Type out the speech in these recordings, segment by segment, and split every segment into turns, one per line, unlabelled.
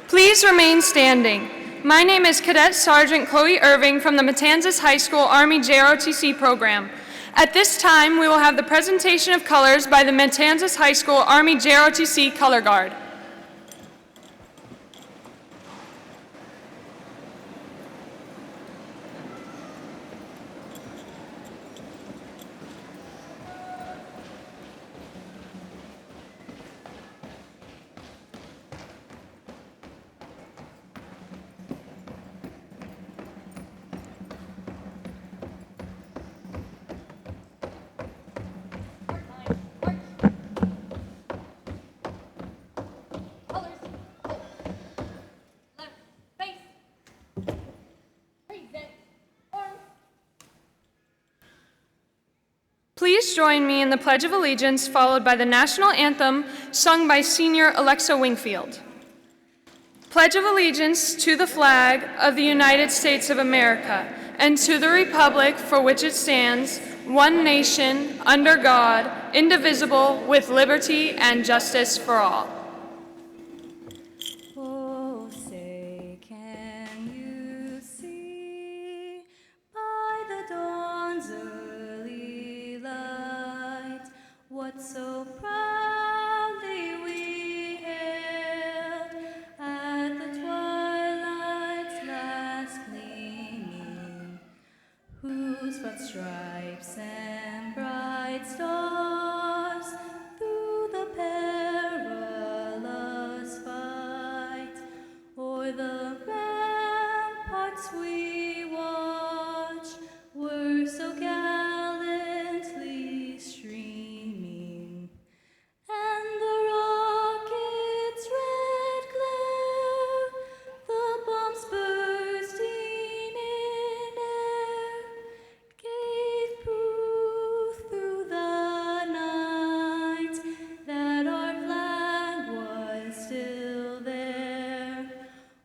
Please remain standing. My name is Cadet Sergeant Chloe Irving from the Matanzas High School Army JROTC program. At this time, we will have the presentation of colors by the Matanzas High School Army JROTC Color Guard. Please join me in the Pledge of Allegiance, followed by the National Anthem, sung by Senior Alexa Wingfield. Pledge of Allegiance to the flag of the United States of America, and to the republic for which it stands, one nation, under God, indivisible, with liberty and justice for all.
Oh, say, can you see by the dawn's early light what so proudly we hailed at the twilight's last gleaming, whose broad stripes and bright stars through the perilous fight o'er the ramparts we watched were so gallantly streaming, and the rocket's red glare, the bombs bursting in air, gave proof through the night that our flag was still there.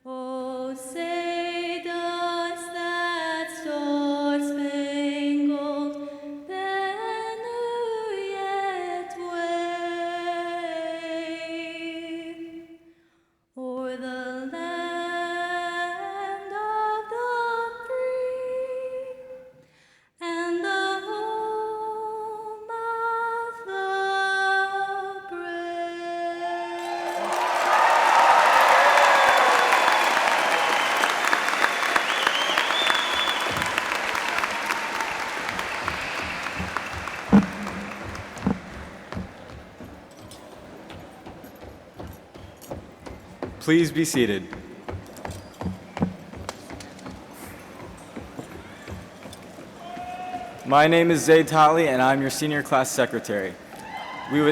Oh, say does that star-spangled banner yet wave o'er the land of the free and the home of the brave?
Please be seated. My name is Zayd Totley, and I'm your senior class secretary. We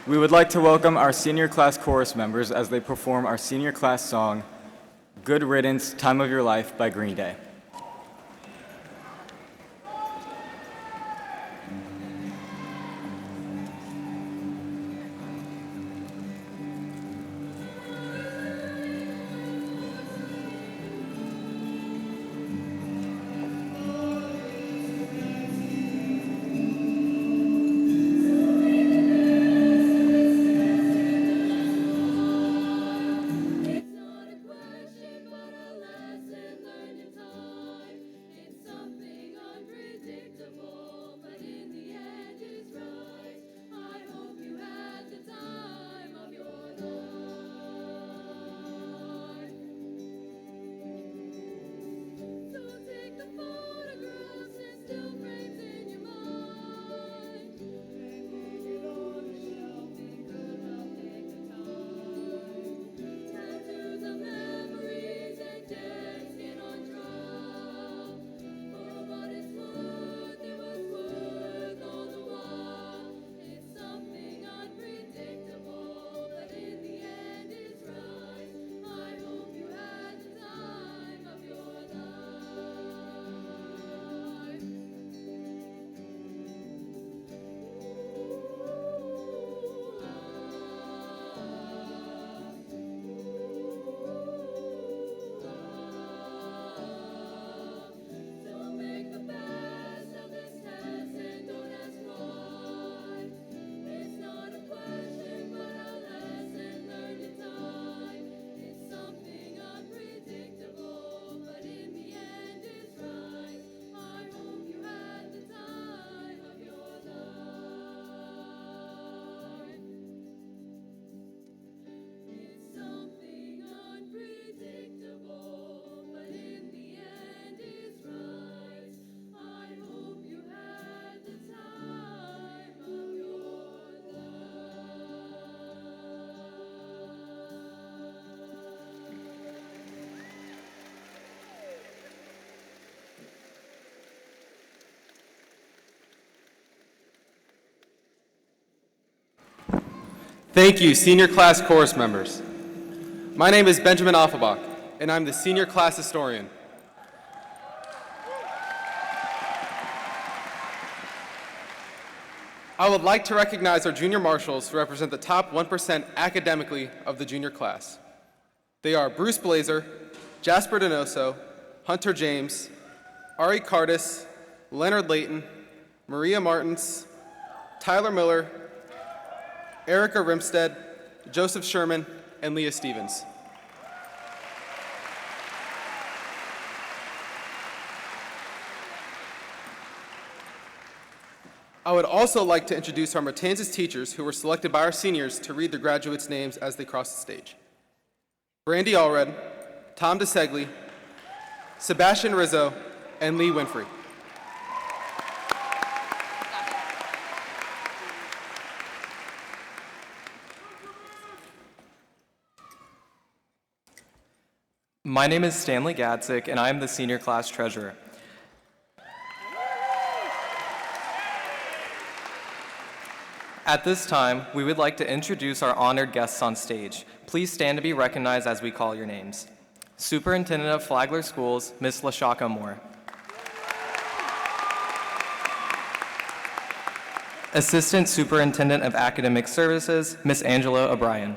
would like to welcome our senior class chorus members as they perform our senior class song, Good Riddance, Time of Your Life by Green Day.
It's not a question, but a lesson learned in time. Thank you, senior class chorus members. My name is Benjamin Offenbach, and I'm the senior class historian. I would like to recognize our junior marshals who represent the top 1% academically of the junior class. They are Bruce Blazer, Jasper Donoso, Hunter James, Ari Cardis, Leonard Layton, Maria Martins, Tyler Miller, Erica Rimstead, Joseph Sherman, and Leah Stevens. I would also like to introduce our Matanzas teachers who were selected by our seniors to read the graduates' names as they cross the stage. Brandy Allred, Tom DeSegli, Sebastian Rizzo, and Lee Winfrey.
My name is Stanley Gatzik, and I am the senior class treasurer. At this time, we would like to introduce our honored guests on stage. Please stand to be recognized as we call your names. Superintendent of Flagler Schools, Ms. LaShaka Moore. Assistant Superintendent of Academic Services, Ms. Angela O'Brien.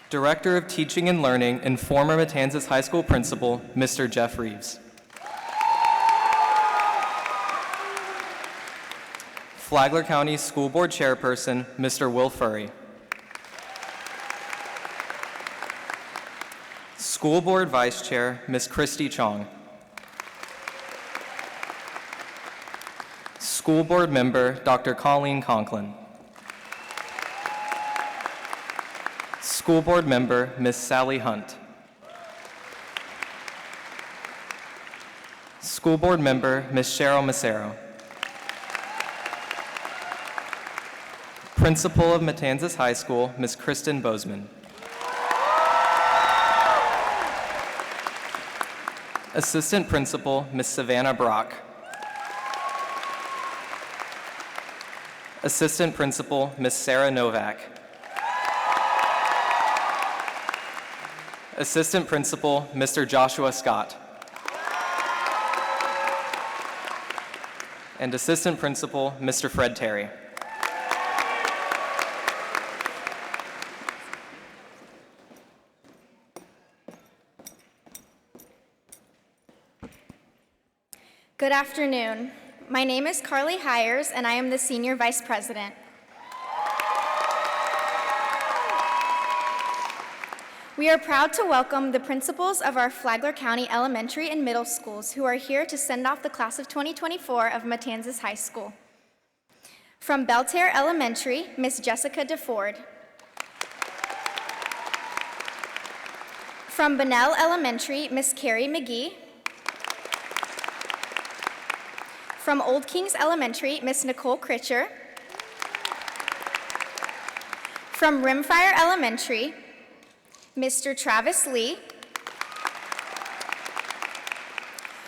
Director of Teaching and Learning and former Matanzas High School Principal, Mr. Jeff Reeves. Flagler County School Board Chairperson, Mr. Will Furry. School Board Vice Chair, Ms. Christy Chong. School Board Member, Dr. Colleen Conklin. School Board Member, Ms. Sally Hunt. School Board Member, Ms. Cheryl Macero. Principal of Matanzas High School, Ms. Kristen Bozeman. Assistant Principal, Ms. Savannah Brock. Assistant Principal, Ms. Sarah Novak. Assistant Principal, Mr. Joshua Scott. And Assistant Principal, Mr. Fred Terry.
Good afternoon. My name is Carly Hires, and I am the Senior Vice President. We are proud to welcome the principals of our Flagler County elementary and middle schools who are here to send off the class of 2024 of Matanzas High School. From Belterre Elementary, Miss Jessica DeFord. From Bunnell Elementary, Miss Carrie McGee. From Old Kings Elementary, Miss Nicole Critcher. From Rimfire Elementary, Mr. Travis Lee.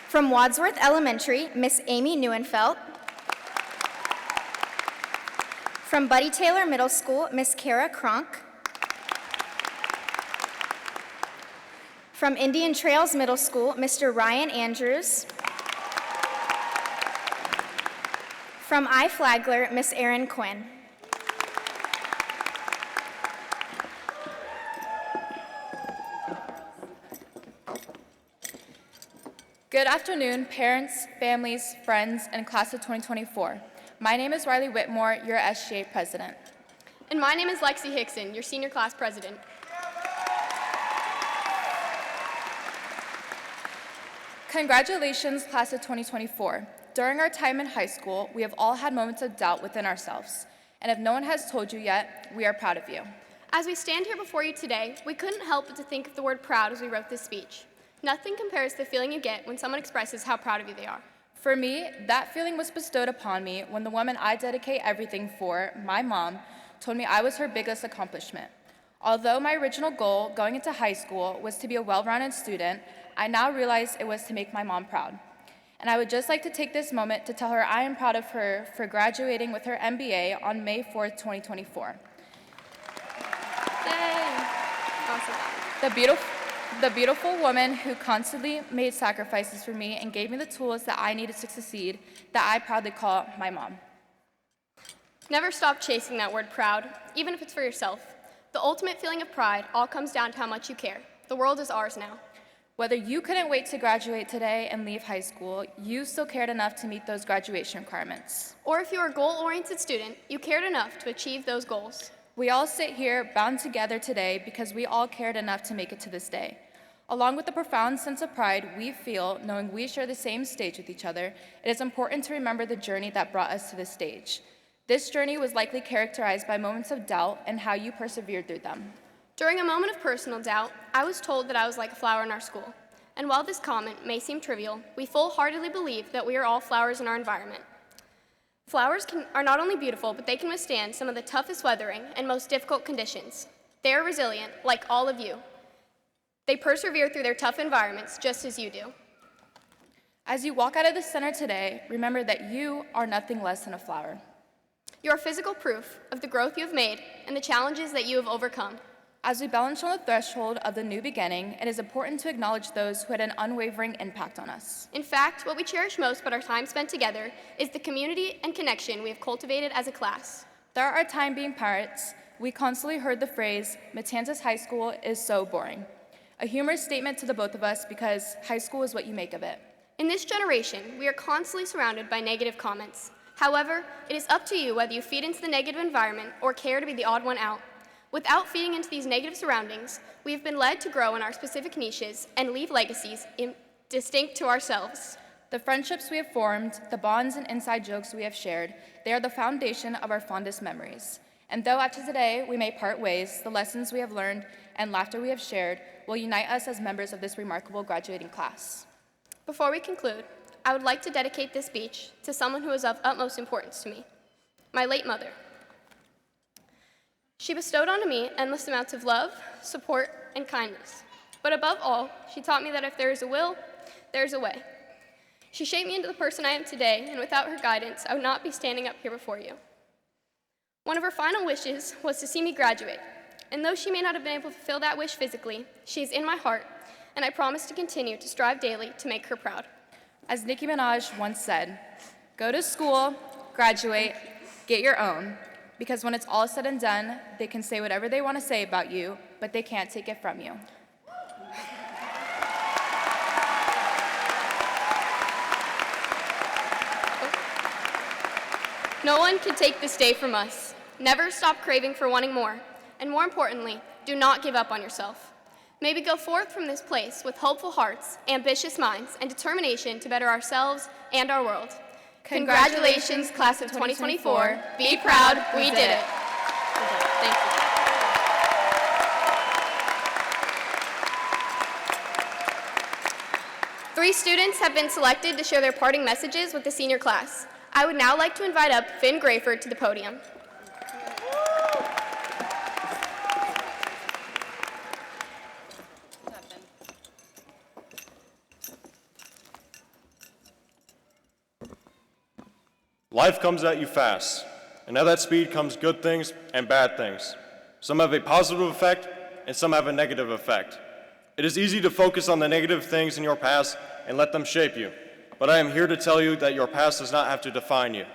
From Wadsworth Elementary, Miss Amy Neuenfeld. From Buddy Taylor Middle School, Miss Kara Kronk. From Indian Trails Middle School, Mr. Ryan Andrews. From iFlagler, Miss Erin Quinn.
Good afternoon, parents, families, friends, and class of 2024. My name is Riley Whitmore, your SGA president.
And my name is Lexi Hickson, your senior class president.
Congratulations, class of 2024. During our time in high school, we have all had moments of doubt within ourselves. And if no one has told you yet, we are proud of you.
As we stand here before you today, we couldn't help but to think of the word proud as we wrote this speech. Nothing compares to the feeling you get when someone expresses how proud of you they are.
For me, that feeling was bestowed upon me when the woman I dedicate everything for, my mom, told me I was her biggest accomplishment. Although my original goal going into high school was to be a well-rounded student, I now realize it was to make my mom proud. And I would just like to take this moment to tell her I am proud of her for graduating with her MBA on May 4th, 2024.
Yay! Awesome.
The beautiful woman who constantly made sacrifices for me and gave me the tools that I needed to succeed, that I proudly call my mom.
Never stop chasing that word proud, even if it's for yourself. The ultimate feeling of pride all comes down to how much you care. The world is ours now.
Whether you couldn't wait to graduate today and leave high school, you still cared enough to meet those graduation requirements.
Or if you're a goal-oriented student, you cared enough to achieve those goals.
We all sit here bound together today because we all cared enough to make it to this day. Along with the profound sense of pride we feel knowing we share the same stage with each other, it is important to remember the journey that brought us to this stage. This journey was likely characterized by moments of doubt and how you persevered through them.
During a moment of personal doubt, I was told that I was like a flower in our school. And while this comment may seem trivial, we full-heartedly believe that we are all flowers in our environment. Flowers are not only beautiful, but they can withstand some of the toughest weathering and most difficult conditions. They are resilient, like all of you. They persevere through their tough environments, just as you do.
As you walk out of the center today, remember that you are nothing less than a flower.
You are physical proof of the growth you have made and the challenges that you have overcome.
As we balance on the threshold of the new beginning, it is important to acknowledge those who had an unwavering impact on us.
In fact, what we cherish most about our time spent together is the community and connection we have cultivated as a class.
Throughout our time being pirates, we constantly heard the phrase, Matanzas High School is so boring. A humorous statement to the both of us because high school is what you make of it.
In this generation, we are constantly surrounded by negative comments. However, it is up to you whether you feed into the negative environment or care to be the odd one out. Without feeding into these negative surroundings, we have been led to grow in our specific niches and leave legacies distinct to ourselves.
The friendships we have formed, the bonds and inside jokes we have shared, they are the foundation of our fondest memories. And though after today we may part ways, the lessons we have learned and laughter we have shared will unite us as members of this remarkable graduating class.
Before we conclude, I would like to dedicate this speech to someone who is of utmost importance to me, my late mother. She bestowed onto me endless amounts of love, support, and kindness. But above all, she taught me that if there is a will, there is a way. She shaped me into the person I am today, and without her guidance, I would not be standing up here before you. One of her final wishes was to see me graduate, and though she may not have been able to fulfill that wish physically, she is in my heart, and I promise to continue to strive daily to make her proud.
As Nicki Minaj once said, go to school, graduate, get your own. Because when it's all said and done, they can say whatever they want to say about you, but they can't take it from you.
No one can take this day from us. Never stop craving for wanting more. And more importantly, do not give up on yourself. May we go forth from this place with hopeful hearts, ambitious minds, and determination to better ourselves and our world. Congratulations, class of 2024. Be proud, we did it. Thank you. Three students have been selected to share their parting messages with the senior class. I would now like to invite up Finn Grayford to the podium.
Life comes at you fast, and at that speed comes good things and bad things. Some have a positive effect, and some have a negative effect. It is easy to focus on the negative things in your past and let them shape you, but I am here to tell you that your past does not have to define you.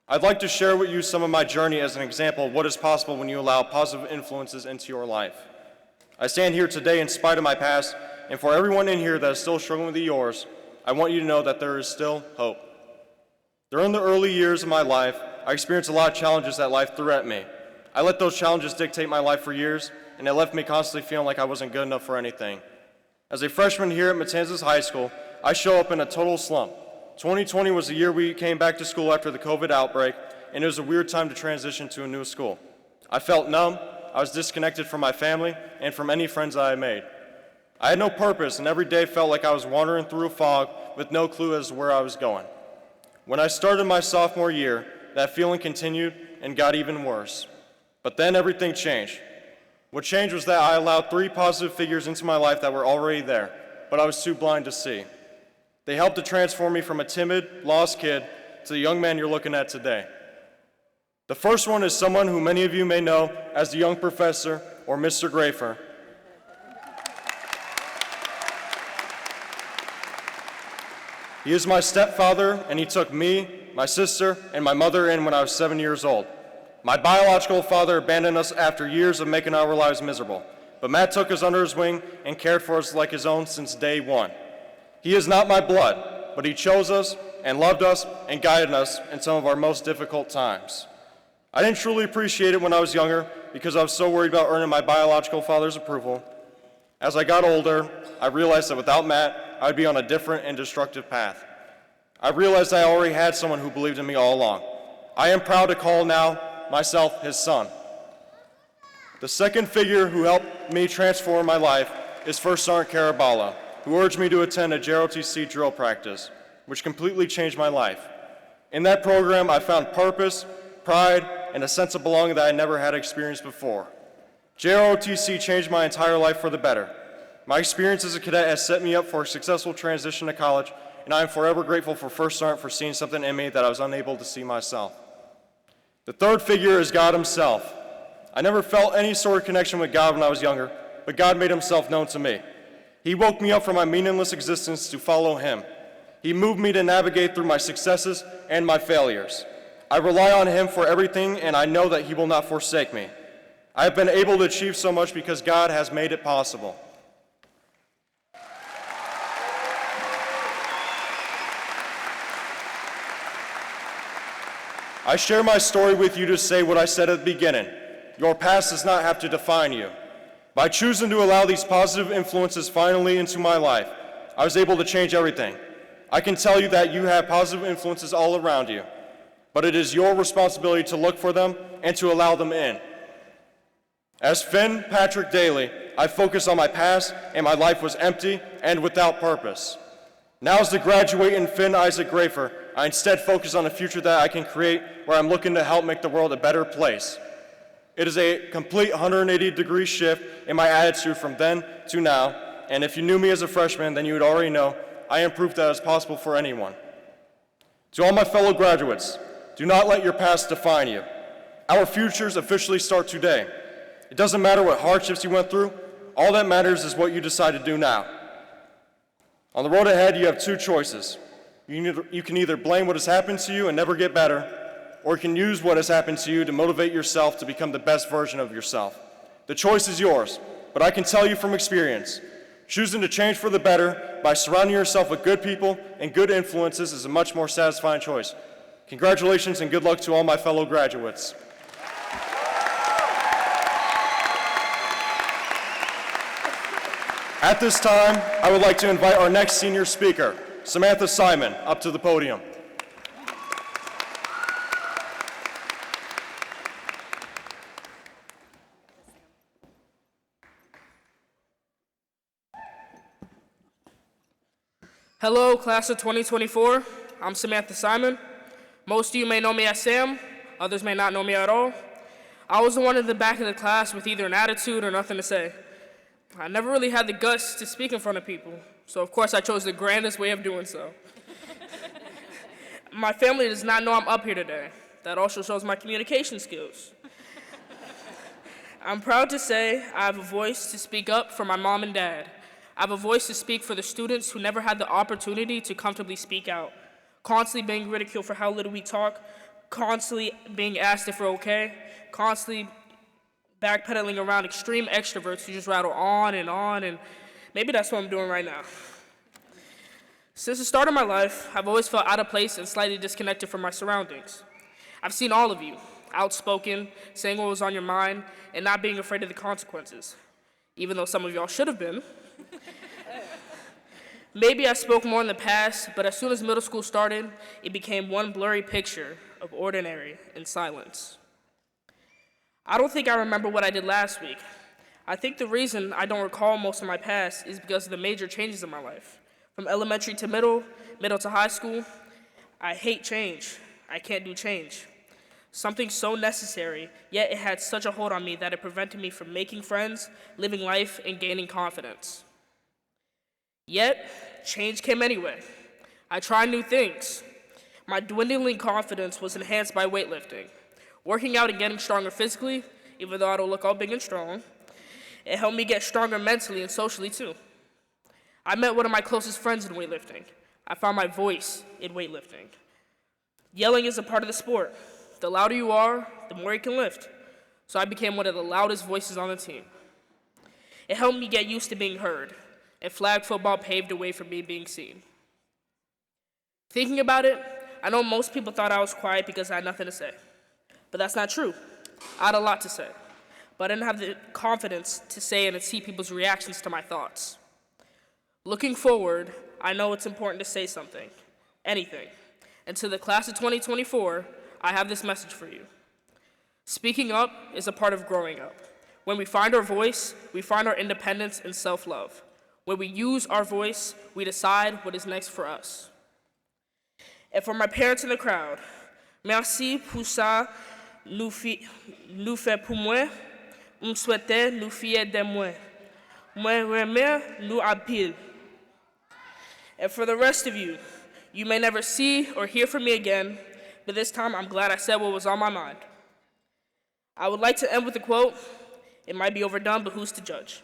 I'd like to share with you some of my journey as an example of what is possible when you allow positive influences into your life. I stand here today in spite of my past, and for everyone in here that is still struggling with yours, I want you to know that there is still hope. During the early years of my life, I experienced a lot of challenges that life threw at me. I let those challenges dictate my life for years, and it left me constantly feeling like I wasn't good enough for anything. As a freshman here at Matanzas High School, I show up in a total slump. 2020 was the year we came back to school after the COVID outbreak, and it was a weird time to transition to a new school. I felt numb, I was disconnected from my family, and from any friends that I made. I had no purpose, and every day felt like I was wandering through a fog with no clue as to where I was going. When I started my sophomore year, that feeling continued and got even worse. But then everything changed. What changed was that I allowed 3 positive figures into my life that were already there, but I was too blind to see. They helped to transform me from a timid, lost kid to the young man you're looking at today. The first one is someone who many of you may know as the young professor or Mr. Grafer. He is my stepfather, and he took me, my sister, and my mother in when I was 7 years old. My biological father abandoned us after years of making our lives miserable, but Matt took us under his wing and cared for us like his own since day one. He is not my blood, but he chose us and loved us and guided us in some of our most difficult times. I didn't truly appreciate it when I was younger because I was so worried about earning my biological father's approval. As I got older, I realized that without Matt, I would be on a different and destructive path. I realized I already had someone who believed in me all along. I am proud to call now myself his son. The second figure who helped me transform my life is First Sergeant Caraballo, who urged me to attend a JROTC drill practice, which completely changed my life. In that program, I found purpose, pride, and a sense of belonging that I never had experienced before. JROTC changed my entire life for the better. My experience as a cadet has set me up for a successful transition to college, and I am forever grateful for First Sergeant for seeing something in me that I was unable to see myself. The third figure is God himself. I never felt any sort of connection with God when I was younger, but God made himself known to me. He woke me up from my meaningless existence to follow him. He moved me to navigate through my successes and my failures. I rely on him for everything, and I know that he will not forsake me. I have been able to achieve so much because God has made it possible. I share my story with you to say what I said at the beginning. Your past does not have to define you. By choosing to allow these positive influences finally into my life, I was able to change everything. I can tell you that you have positive influences all around you, but it is your responsibility to look for them and to allow them in. As Finn Patrick Daly, I focused on my past and my life was empty and without purpose. Now as the graduating Finn Isaac Grafer, I instead focus on a future that I can create where I'm looking to help make the world a better place. It is a complete 180-degree shift in my attitude from then to now, and if you knew me as a freshman, then you would already know I am proof that it's possible for anyone. To all my fellow graduates, do not let your past define you. Our futures officially start today. It doesn't matter what hardships you went through, all that matters is what you decide to do now. On the road ahead, you have two choices. You can either blame what has happened to you and never get better, or you can use what has happened to you to motivate yourself to become the best version of yourself. The choice is yours, but I can tell you from experience, choosing to change for the better by surrounding yourself with good people and good influences is a much more satisfying choice. Congratulations and good luck to all my fellow graduates. At this time, I would like to invite our next senior speaker, Samantha Simon, up to the podium.
Hello, class of 2024. I'm Samantha Simon. Most of you may know me as Sam, others may not know me at all. I was the one in the back of the class with either an attitude or nothing to say. I never really had the guts to speak in front of people, so of course I chose the grandest way of doing so. My family does not know I'm up here today. That also shows my communication skills. I'm proud to say I have a voice to speak up for my mom and dad. I have a voice to speak for the students who never had the opportunity to comfortably speak out, constantly being ridiculed for how little we talk, constantly being asked if we're okay, constantly backpedaling around extreme extroverts who just rattle on, and maybe that's what I'm doing right now. Since the start of my life, I've always felt out of place and slightly disconnected from my surroundings. I've seen all of you, outspoken, saying what was on your mind, and not being afraid of the consequences, even though some of y'all should have been. Maybe I spoke more in the past, but as soon as middle school started, it became one blurry picture of ordinary and silence. I don't think I remember what I did last week. I think the reason I don't recall most of my past is because of the major changes in my life. From elementary to middle to high school, I hate change. I can't do change. Something so necessary, yet it had such a hold on me that it prevented me from making friends, living life, and gaining confidence. Yet, change came anyway. I tried new things. My dwindling confidence was enhanced by weightlifting. Working out and getting stronger physically, even though I don't look all big and strong, it helped me get stronger mentally and socially too. I met one of my closest friends in weightlifting. I found my voice in weightlifting. Yelling is a part of the sport. The louder you are, the more you can lift. So I became one of the loudest voices on the team. It helped me get used to being heard, and flag football paved the way for me being seen. Thinking about it, I know most people thought I was quiet because I had nothing to say. But that's not true. I had a lot to say, but I didn't have the confidence to say and to see people's reactions to my thoughts. Looking forward, I know it's important to say something, anything. And to the class of 2024, I have this message for you. Speaking up is a part of growing up. When we find our voice, we find our independence and self-love. When we use our voice, we decide what is next for us. And for my parents in the crowd, merci pour ça nous fait pour moi, souhaitais nous fier de moi. Moi remer nous appelle. And for the rest of you, you may never see or hear from me again, but this time I'm glad I said what was on my mind. I would like to end with a quote. It might be overdone, but who's to judge?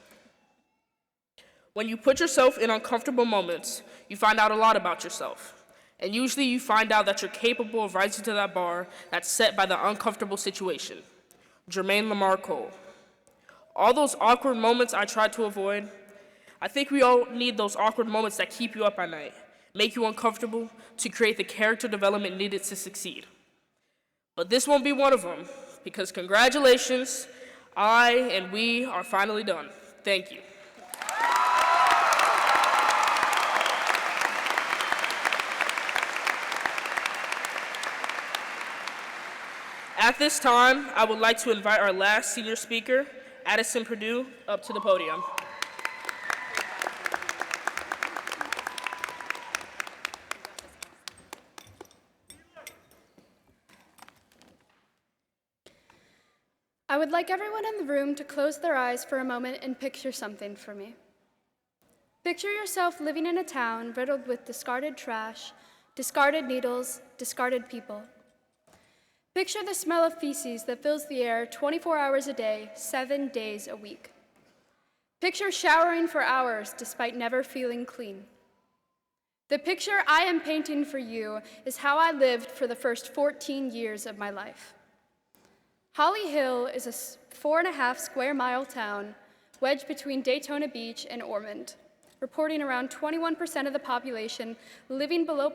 When you put yourself in uncomfortable moments, you find out a lot about yourself. And usually you find out that you're capable of rising to that bar that's set by the uncomfortable situation. Jermaine Lamar Cole. All those awkward moments I tried to avoid, I think we all need those awkward moments that keep you up at night, make you uncomfortable, to create the character development needed to succeed. But this won't be one of them, because congratulations, I and we are finally done. Thank you. At this time, I would like to invite our last senior speaker, Addison Purdue, up to the podium.
I would like everyone in the room to close their eyes for a moment and picture something for me. Picture yourself living in a town riddled with discarded trash, discarded needles, discarded people. Picture the smell of feces that fills the air 24 hours a day, 7 days a week. Picture showering for hours despite never feeling clean. The picture I am painting for you is how I lived for the first 14 years of my life. Holly Hill is a 4.5 square mile town wedged between Daytona Beach and Ormond, reporting around 21% of the population living below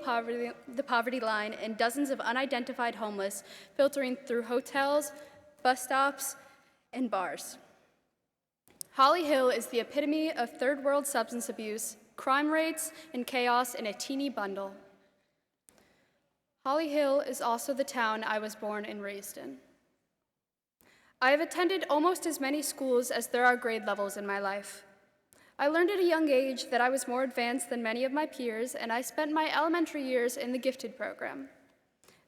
the poverty line and dozens of unidentified homeless filtering through hotels, bus stops, and bars. Holly Hill is the epitome of third world substance abuse, crime rates, and chaos in a teeny bundle. Holly Hill is also the town I was born and raised in. I have attended almost as many schools as there are grade levels in my life. I learned at a young age that I was more advanced than many of my peers, and I spent my elementary years in the gifted program.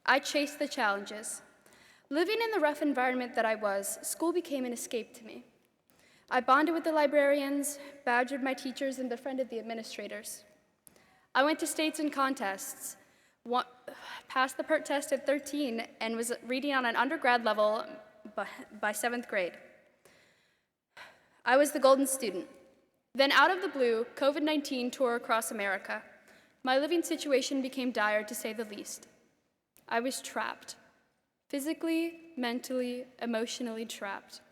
I chased the challenges. Living in the rough environment that I was, school became an escape to me. I bonded with the librarians, badgered my teachers, and befriended the administrators. I went to states and contests, passed the PERT test at 13, and was reading on an undergrad level by 7th grade. I was the golden student. Then out of the blue, COVID-19 tore across America. My living situation became dire, to say the least. I was trapped. Physically, mentally, emotionally trapped.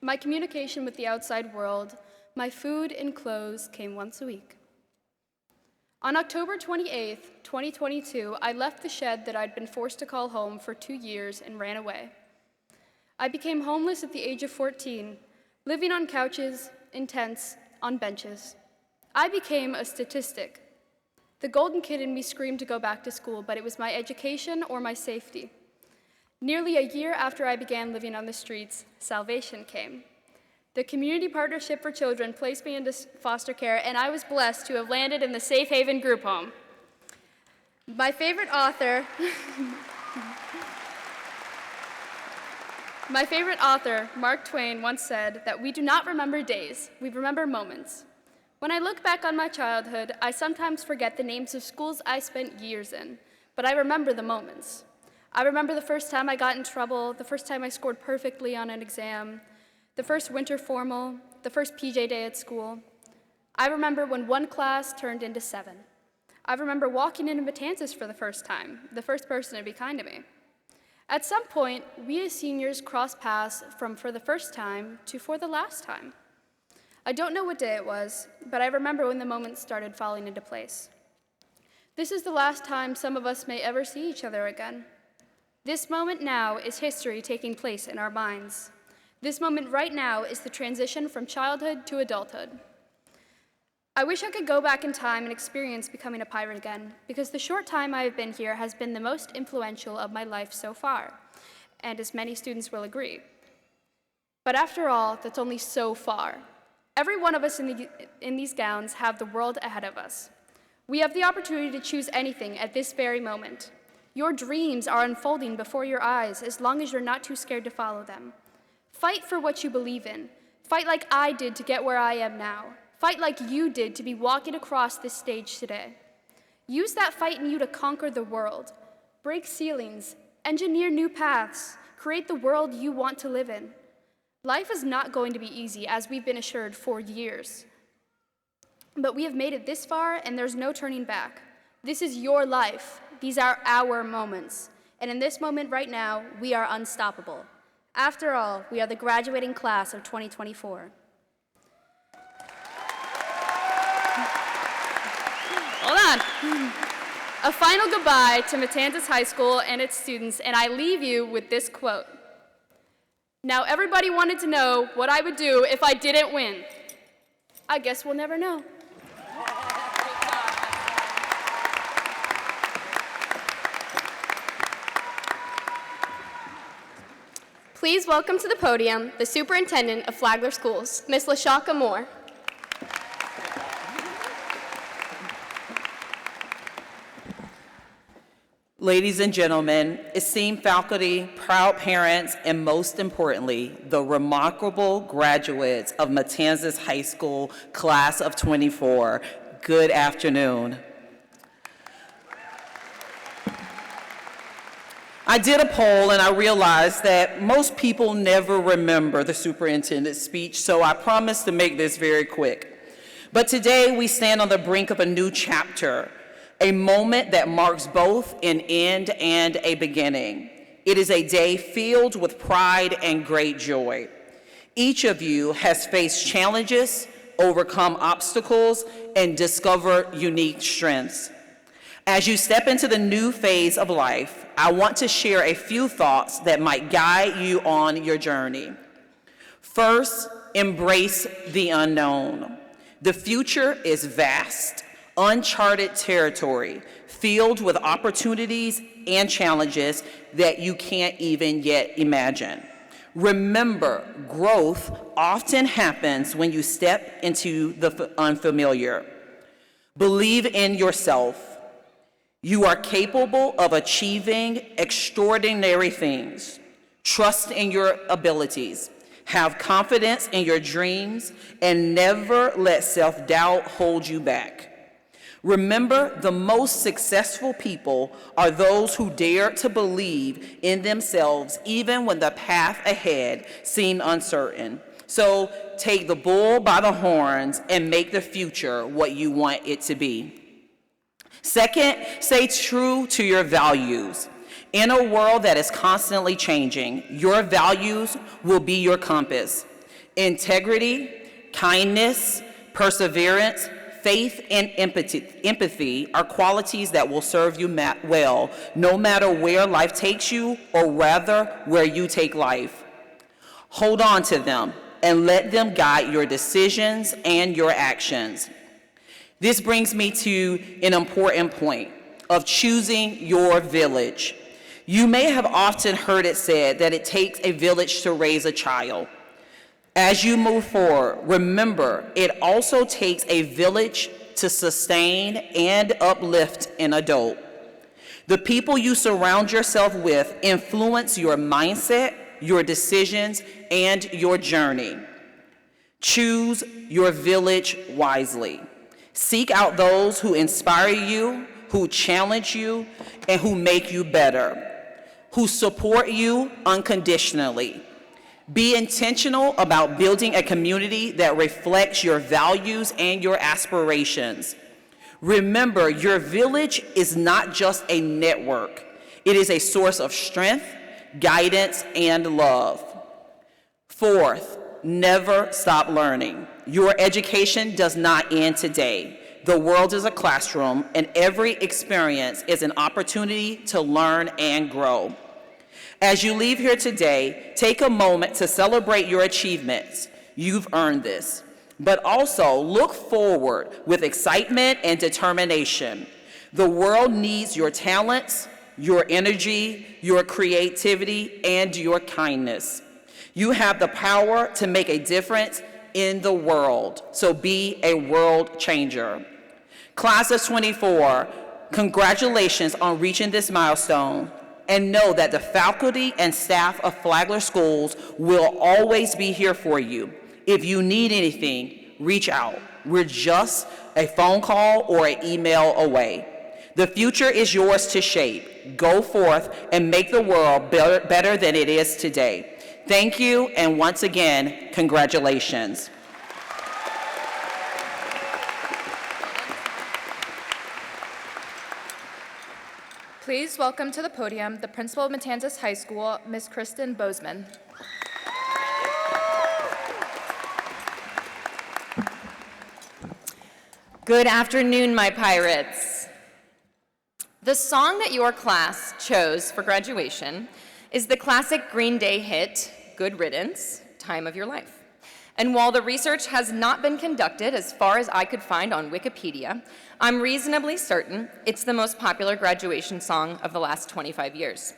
My communication with the outside world, my food and clothes came once a week. On October 28th, 2022, I left the shed that I'd been forced to call home for 2 years and ran away. I became homeless at the age of 14, living on couches, in tents, on benches. I became a statistic. The golden kid in me screamed to go back to school, but it was my education or my safety. Nearly a year after I began living on the streets, salvation came. The Community Partnership for Children placed me into foster care, and I was blessed to have landed in the Safe Haven group home. My favorite author, Mark Twain, once said that we do not remember days, we remember moments. When I look back on my childhood, I sometimes forget the names of schools I spent years in, but I remember the moments. I remember the first time I got in trouble, the first time I scored perfectly on an exam, the first winter formal, the first PJ day at school. I remember when one class turned into 7. I remember walking into Matanzas for the first time, the first person to be kind to me. At some point, we as seniors crossed paths from for the first time to for the last time. I don't know what day it was, but I remember when the moments started falling into place. This is the last time some of us may ever see each other again. This moment now is history taking place in our minds. This moment right now is the transition from childhood to adulthood. I wish I could go back in time and experience becoming a pirate again, because the short time I have been here has been the most influential of my life so far, and as many students will agree. But after all, that's only so far. Every one of us in these gowns have the world ahead of us. We have the opportunity to choose anything at this very moment. Your dreams are unfolding before your eyes as long as you're not too scared to follow them. Fight for what you believe in. Fight like I did to get where I am now. Fight like you did to be walking across this stage today. Use that fight in you to conquer the world, break ceilings, engineer new paths, create the world you want to live in. Life is not going to be easy, as we've been assured for years. But we have made it this far, and there's no turning back. This is your life. These are our moments. And in this moment right now, we are unstoppable. After all, we are the graduating class of 2024. Hold on. A final goodbye to Matanzas High School and its students, and I leave you with this quote. Now, everybody wanted to know what I would do if I didn't win. I guess we'll never know.
Please welcome to the podium the Superintendent of Flagler Schools, Ms. LaShaka Moore.
Ladies and gentlemen, esteemed faculty, proud parents, and most importantly, the remarkable graduates of Matanzas High School Class of 24, good afternoon. I did a poll and I realized that most people never remember the superintendent's speech, so I promised to make this very quick. But today we stand on the brink of a new chapter, a moment that marks both an end and a beginning. It is a day filled with pride and great joy. Each of you has faced challenges, overcome obstacles, and discovered unique strengths. As you step into the new phase of life, I want to share a few thoughts that might guide you on your journey. First, embrace the unknown. The future is vast, uncharted territory filled with opportunities and challenges that you can't even yet imagine. Remember, growth often happens when you step into the unfamiliar. Believe in yourself. You are capable of achieving extraordinary things. Trust in your abilities. Have confidence in your dreams, and never let self-doubt hold you back. Remember, the most successful people are those who dare to believe in themselves even when the path ahead seemed uncertain. So take the bull by the horns and make the future what you want it to be. Second, stay true to your values. In a world that is constantly changing, your values will be your compass. Integrity, kindness, perseverance, faith, and empathy are qualities that will serve you well, no matter where life takes you, or rather, where you take life. Hold on to them and let them guide your decisions and your actions. This brings me to an important point of choosing your village. You may have often heard it said that it takes a village to raise a child. As you move forward, remember, it also takes a village to sustain and uplift an adult. The people you surround yourself with influence your mindset, your decisions, and your journey. Choose your village wisely. Seek out those who inspire you, who challenge you, and who make you better, who support you unconditionally. Be intentional about building a community that reflects your values and your aspirations. Remember, your village is not just a network. It is a source of strength, guidance, and love. Fourth, never stop learning. Your education does not end today. The world is a classroom, and every experience is an opportunity to learn and grow. As you leave here today, take a moment to celebrate your achievements. You've earned this. But also look forward with excitement and determination. The world needs your talents, your energy, your creativity, and your kindness. You have the power to make a difference in the world, so be a world changer. Class of 24, congratulations on reaching this milestone, and know that the faculty and staff of Flagler Schools will always be here for you. If you need anything, reach out. We're just a phone call or an email away. The future is yours to shape. Go forth and make the world better than it is today. Thank you, and once again, congratulations.
Please welcome to the podium the principal of Matanzas High School, Ms. Kristen Bozeman.
Good afternoon, my pirates. The song that your class chose for graduation is the classic Green Day hit, Good Riddance, Time of Your Life. And while the research has not been conducted as far as I could find on Wikipedia, I'm reasonably certain it's the most popular graduation song of the last 25 years.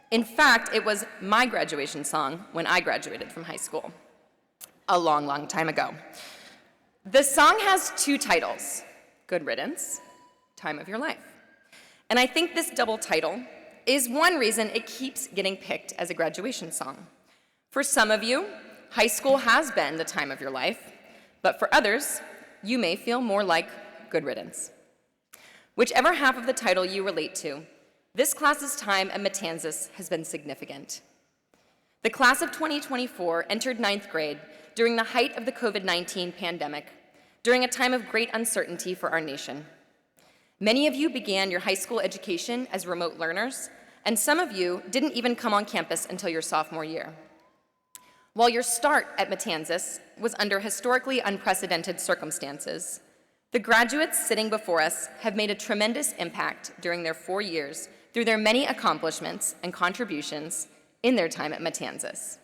In fact, it was my graduation song when I graduated from high school, a long, long time ago. The song has two titles, Good Riddance, Time of Your Life. And I think this double title is one reason it keeps getting picked as a graduation song. For some of you, high school has been the time of your life, but for others, you may feel more like Good Riddance. Whichever half of the title you relate to, this class's time at Matanzas has been significant. The class of 2024 entered 9th grade during the height of the COVID-19 pandemic, during a time of great uncertainty for our nation. Many of you began your high school education as remote learners, and some of you didn't even come on campus until your sophomore year. While your start at Matanzas was under historically unprecedented circumstances, the graduates sitting before us have made a tremendous impact during their 4 years through their many accomplishments and contributions in their time at Matanzas.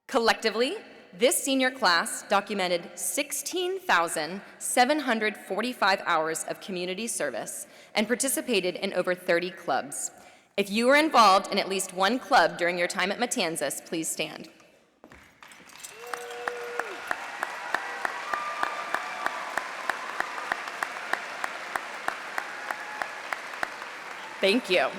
Collectively, this senior class documented 16,745 hours of community service and participated in over 30 clubs. If you were involved in at least one club during your time at Matanzas, please stand. Thank you.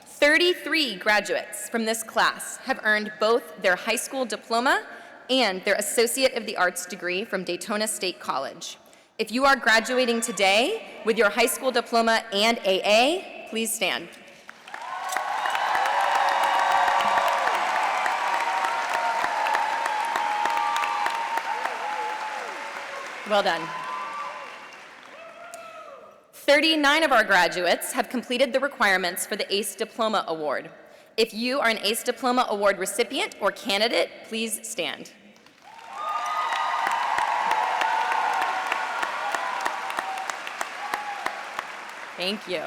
33 graduates from this class have earned both their high school diploma and their Associate of the Arts degree from Daytona State College. If you are graduating today with your high school diploma and AA, please stand. Well done. 39 of our graduates have completed the requirements for the ACE Diploma Award. If you are an ACE Diploma Award recipient or candidate, please stand. Thank you.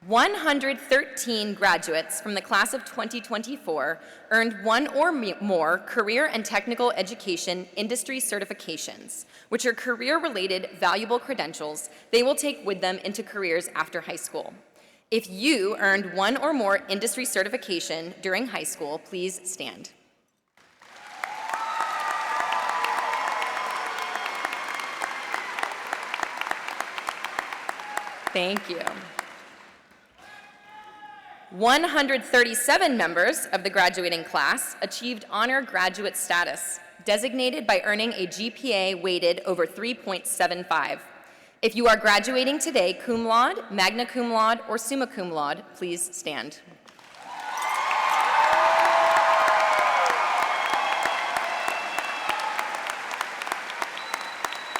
113 graduates from the class of 2024 earned one or more career and technical education industry certifications, which are career-related valuable credentials they will take with them into careers after high school. If you earned one or more industry certification during high school, please stand. Thank you. 137 members of the graduating class achieved honor graduate status, designated by earning a GPA weighted over 3.75. If you are graduating today cum laude, magna cum laude, or summa cum laude, please stand.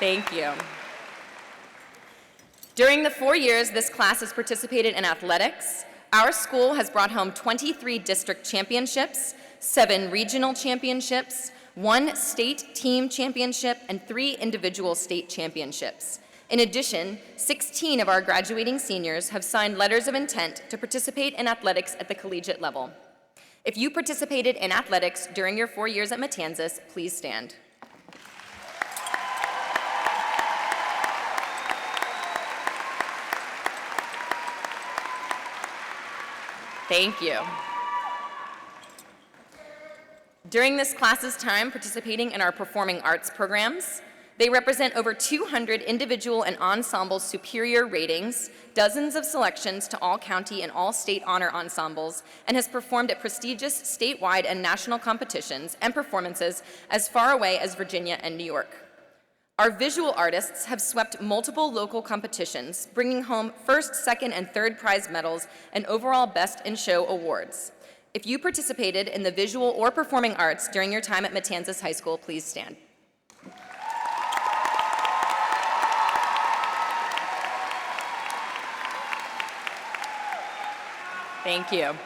Thank you. During the 4 years this class has participated in athletics, our school has brought home 23 district championships, 7 regional championships, 1 state team championship, and 3 individual state championships. In addition, 16 of our graduating seniors have signed letters of intent to participate in athletics at the collegiate level. If you participated in athletics during your 4 years at Matanzas, please stand. Thank you. During this class's time participating in our performing arts programs, they represent over 200 individual and ensemble superior ratings, dozens of selections to all county and all state honor ensembles, and has performed at prestigious statewide and national competitions and performances as far away as Virginia and New York. Our visual artists have swept multiple local competitions, bringing home first, second, and third prize medals and overall Best in Show awards. If you participated in the visual or performing arts during your time at Matanzas High School, please stand. Thank you.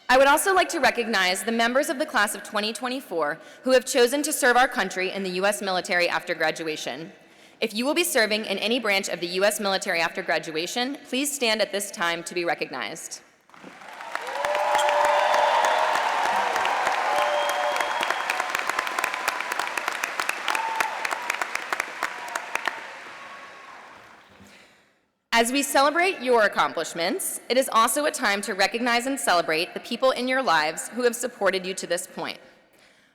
I would also like to recognize the members of the class of 2024 who have chosen to serve our country in the U.S. military after graduation. If you will be serving in any branch of the U.S. military after graduation, please stand at this time to be recognized. As we celebrate your accomplishments, it is also a time to recognize and celebrate the people in your lives who have supported you to this point.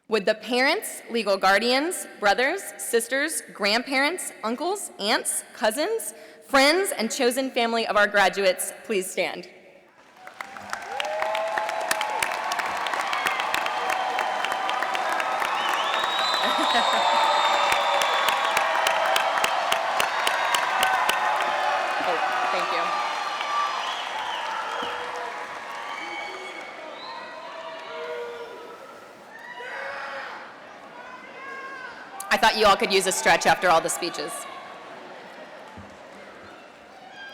Would the parents, legal guardians, brothers, sisters, grandparents, uncles, aunts, cousins, friends, and chosen family of our graduates please stand? I thought you all could use a stretch after all the speeches.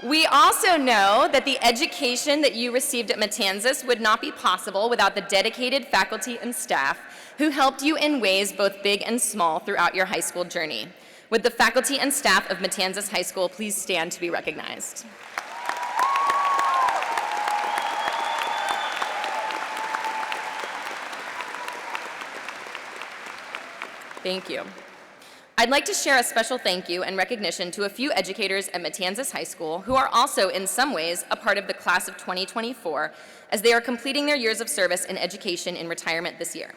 We also know that the education that you received at Matanzas would not be possible without the dedicated faculty and staff who helped you in ways both big and small throughout your high school journey. Would the faculty and staff of Matanzas High School please stand to be recognized? Thank you. I'd like to share a special thank you and recognition to a few educators at Matanzas High School who are also, in some ways, a part of the class of 2024 as they are completing their years of service in education in retirement this year.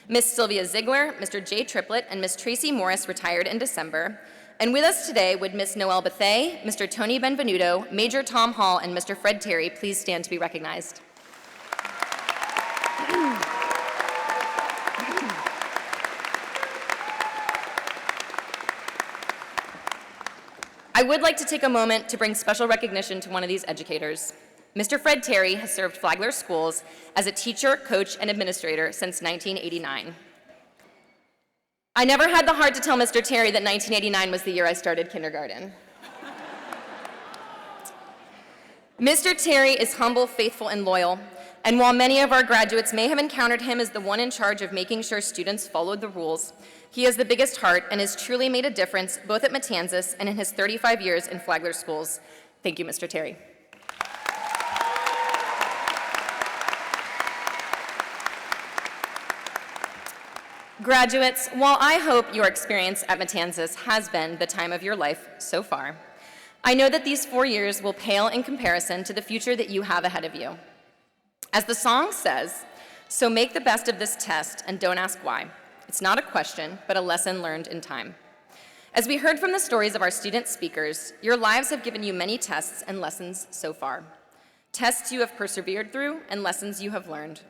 Ms. Sylvia Ziegler, Mr. Jay Triplett, and Ms. Tracy Morris retired in December. And with us today would Ms. Noelle Bethay, Mr. Tony Benvenuto, Major Tom Hall, and Mr. Fred Terry please stand to be recognized. I would like to take a moment to bring special recognition to one of these educators. Mr. Fred Terry has served Flagler schools as a teacher, coach, and administrator since 1989. I never had the heart to tell Mr. Terry that 1989 was the year I started kindergarten. Mr. Terry is humble, faithful, and loyal, and while many of our graduates may have encountered him as the one in charge of making sure students followed the rules, he has the biggest heart and has truly made a difference both at Matanzas and in his 35 years in Flagler schools. Thank you, Mr. Terry. Graduates, while I hope your experience at Matanzas has been the time of your life so far, I know that these 4 years will pale in comparison to the future that you have ahead of you. As the song says, so make the best of this test and don't ask why. It's not a question, but a lesson learned in time. As we heard from the stories of our student speakers, your lives have given you many tests and lessons so far. tests you have persevered through, and lessons you have learned.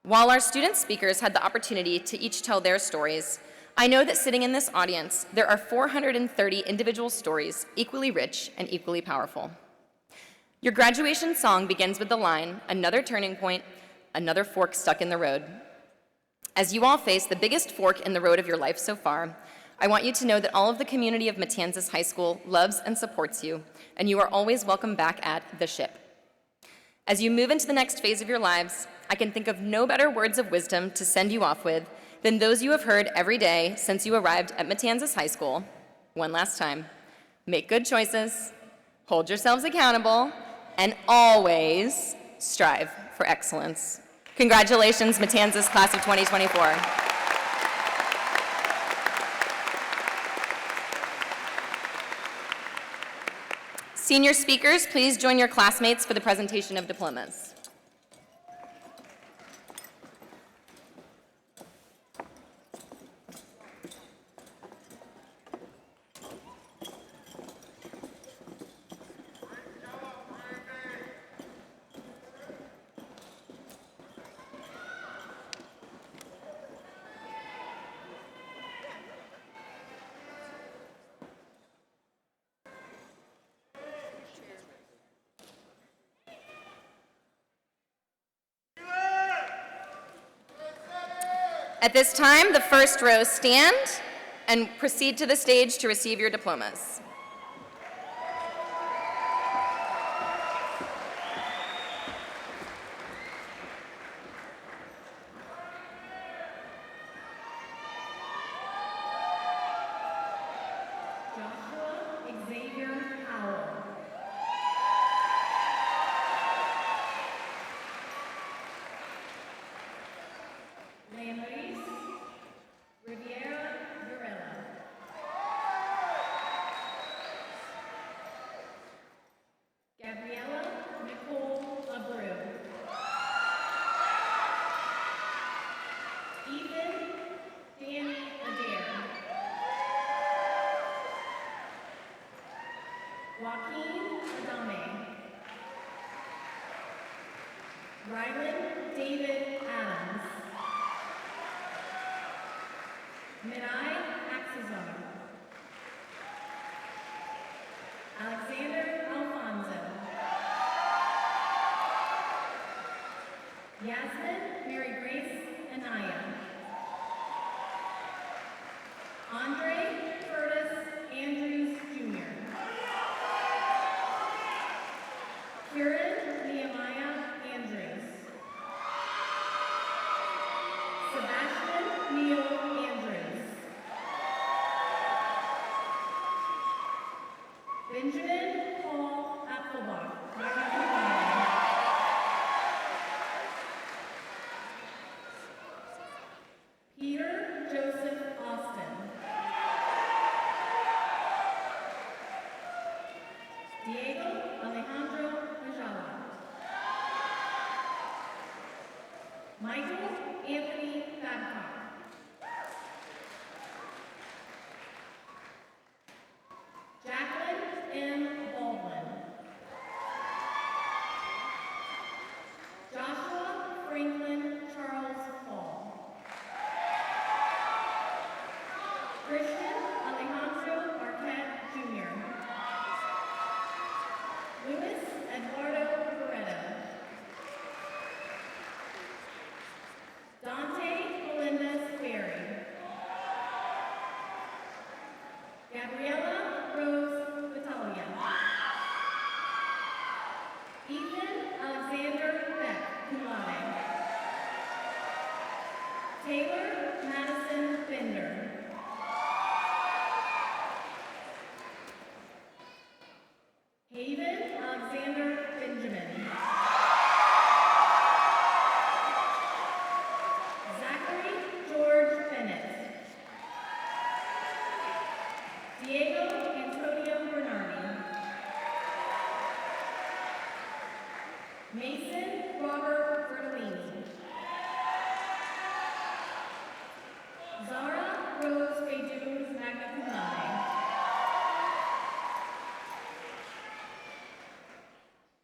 While our student speakers had the opportunity to each tell their stories, I know that sitting in this audience, there are 430 individual stories, equally rich and equally powerful. Your graduation song begins with the line, "Another turning point, another fork stuck in the road." As you all face the biggest fork in the road of your life so far, I want you to know that all of the community of Matanzas High School loves and supports you, and you are always welcome back at the ship. As you move into the next phase of your lives, I can think of no better words of wisdom to send you off with than those you have heard every day since you arrived at Matanzas High School. One last time, make good choices, hold yourselves accountable, and always strive for excellence. Congratulations, Matanzas Class of 2024. Senior speakers, please join your classmates for the presentation of diplomas. At this time, the first row stand and proceed to the stage to receive your diplomas.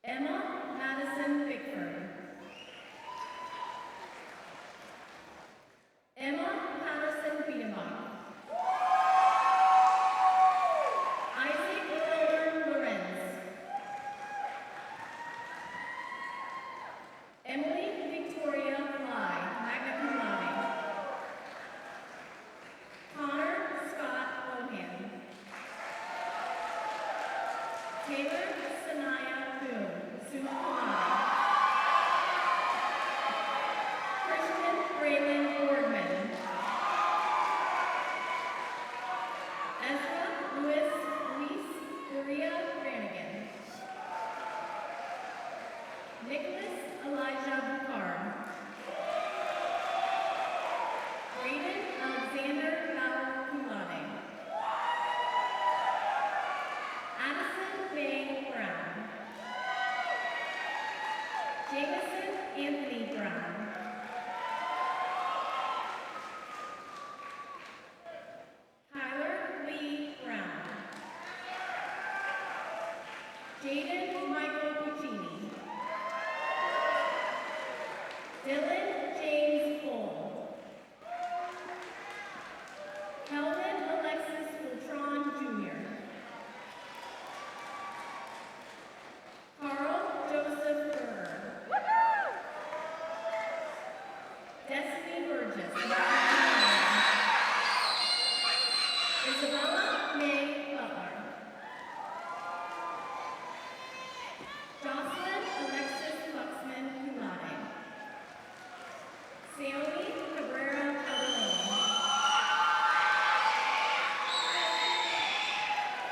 Emma Madison cum laude. Connor Scott Lohan. Taylor Sanaya Boone, summa cum laude. Christian Braylon Boardman. Ezra Luis Maria Brannigan. Nicholas Elijah Boucard. Braden Alexander Bauer cum laude. Addison May Brown. Jameson Anthony Brown. Tyler Lee Brown. Jaden Michael Puccini. Dylan James Cole. Kelvin Alexis Beltran Jr. Carl Joseph Berger. Destiny Burgess. Isabella May Butler. Jocelyn Alexis Fluxman cum laude. Sammy Cabrera Calderon.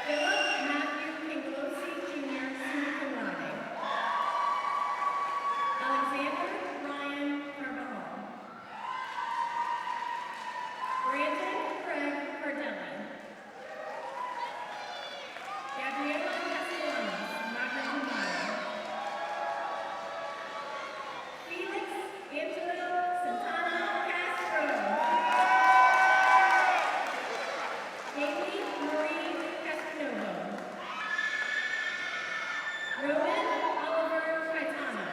Philip Matthew Pingolosi Jr. summa cum laude. Alexander Ryan Carvajal. Brandon Craig Cardelli. Gabriela Castellanos, magna cum laude. Felix Angelo Santana Castro. Haley Marie Castanova. Roman Oliver Caetano.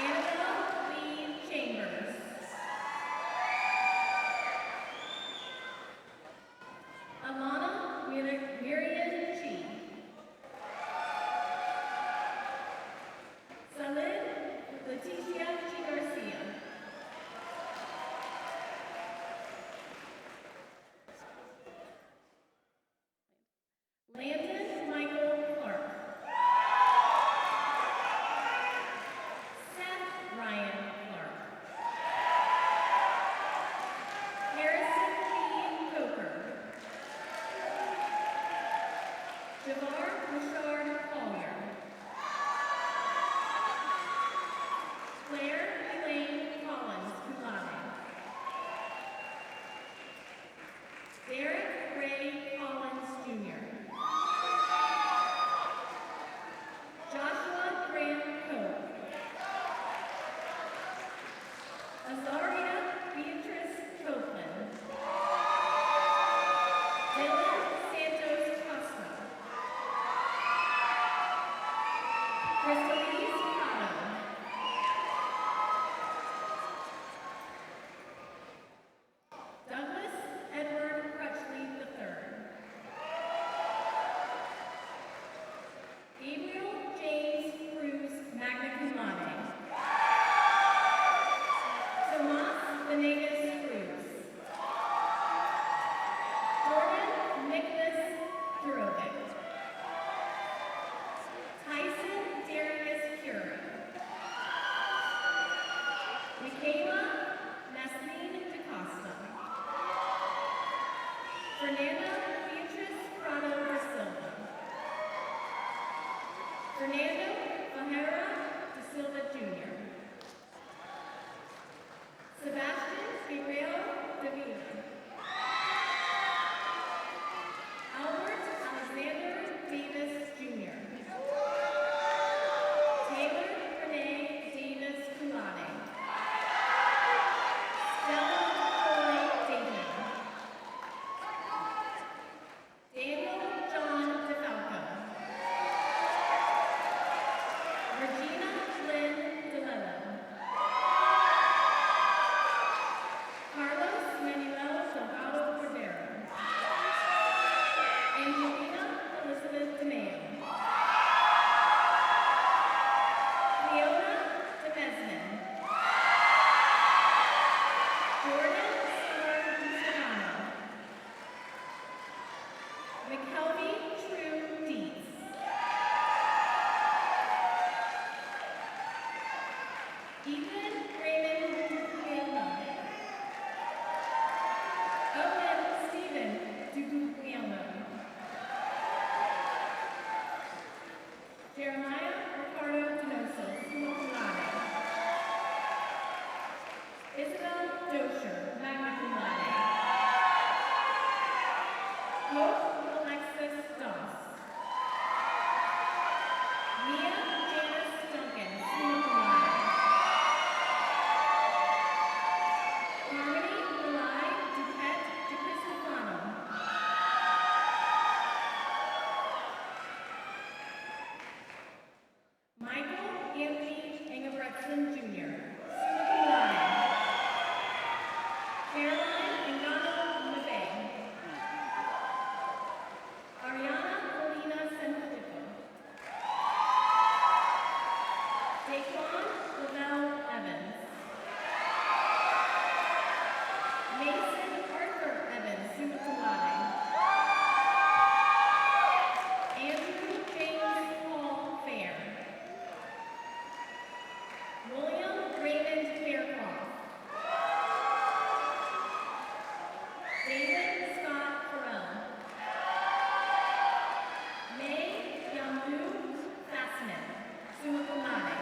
Annabelle Lee Chambers. Alana Miriam Chi. Salid Leticia Chi Garcia. Landon Michael Clark. Seth Ryan Clark. Harrison Lee Coker. Javar Bouchard Collier. Claire Elaine Collins, cum laude. Derek Ray Collins Jr. Joshua Graham Coe. Azaria Beatrice Copeland. Dylan Santos Costa. Crystalise Cotto. Douglas Edward Crutchley III. Gabriel James Cruz, magna cum laude. Tomas Venegas Cruz. Jordan Nicholas Durovic. Tyson Darius Cura. Michaela Nasleen DaCosta. Fernanda Beatrice Prado da Silva. Fernando Fajera da Silva Jr. Sebastian Gabriel Davila. Albert Alexander Davis Jr. Taylor Renee Davis cum laude. Stella Joy Dayton. Daniel John DeFalco. Regina Lynn DeLello. Carlos Manuel Jeremiah Ricardo Donoso, summa cum laude. Isabel Dosher, magna cum laude. Hope Alexis Doss. Mia Janice Duncan, summa cum laude. Harmony Malai Dupet de Cristofano. Michael Anthony Engebretson Jr., summa cum laude. Caroline Engano Mabe. Ariana Molina Sanfilippo. Daquan Lavelle Evans. Mason Arthur Evans, summa cum laude. Andrew James Paul Fair. William Raymond Fairclough. David Scott Farrell. May Yambu Fassman, summa cum laude.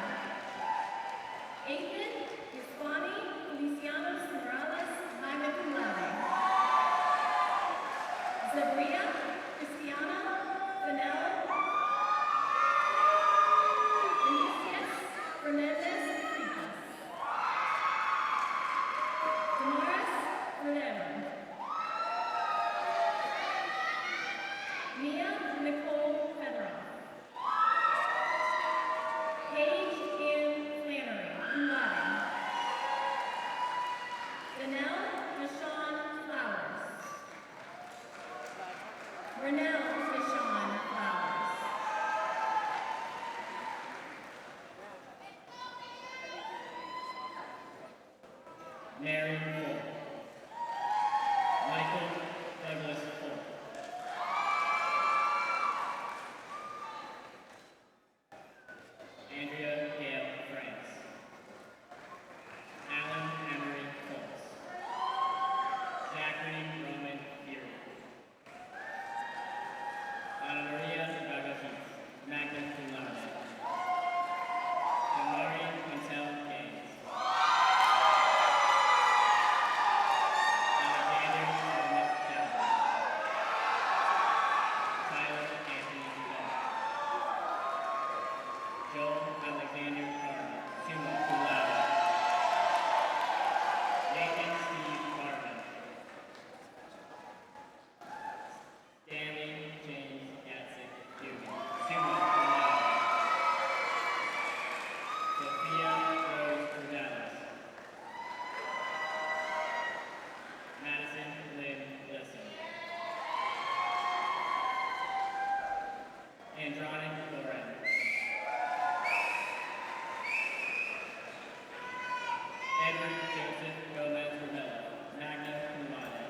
Ethan Gispani Felicianos Morales, magna cum laude. Zabria Cristiana Vanel. Vinicius Fernandez Fritas. Damaris Renero. Mia Nicole Federoff. Paige Ann Flannery, cum laude. Danelle Deshawn Flowers. Renelle Deshawn Flowers.
Mary Ford. Michael Douglas Ford. Andrea Gale France. Alan Emery Colts. Zachary Roman Fury. Ana Maria Zagraga Heath, magna cum laude. Damari Montel Gaines. Alexander Smith Talbot. Tyler Anthony Bell. Joel Alexander Carter, summa cum laude. Nathan Steve Carter. Stanley James Gatzik Dugan, summa cum laude. Sophia Rose Cordelis. Madison Lynn Lisson. Andronic Loren. Edward Joseph Gomez Romero, magna cum laude.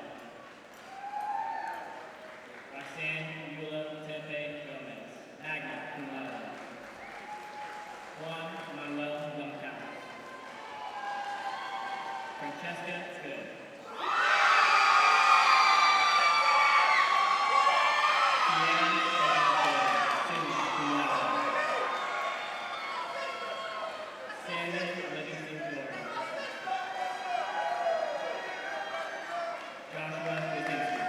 Roxanne Eula Tempe Gomez, magna cum laude. Juan Manuel Lomcat. Francesca Good. Sierra Stephen summa cum laude. Sandra Livingston Flores. Joshua Wizinski.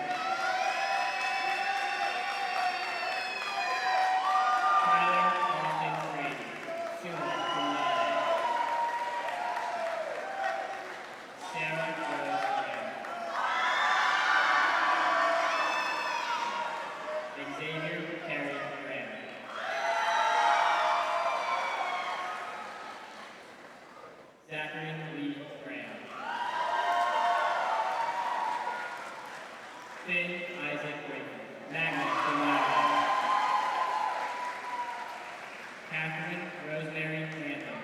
Tyler Austin Brady, summa cum laude. Sarah Rose Young. Xavier Perry Graham. Zachary Lee Graham. Finn Isaac Wakeman, magna cum laude. Catherine Rosemary Anthem.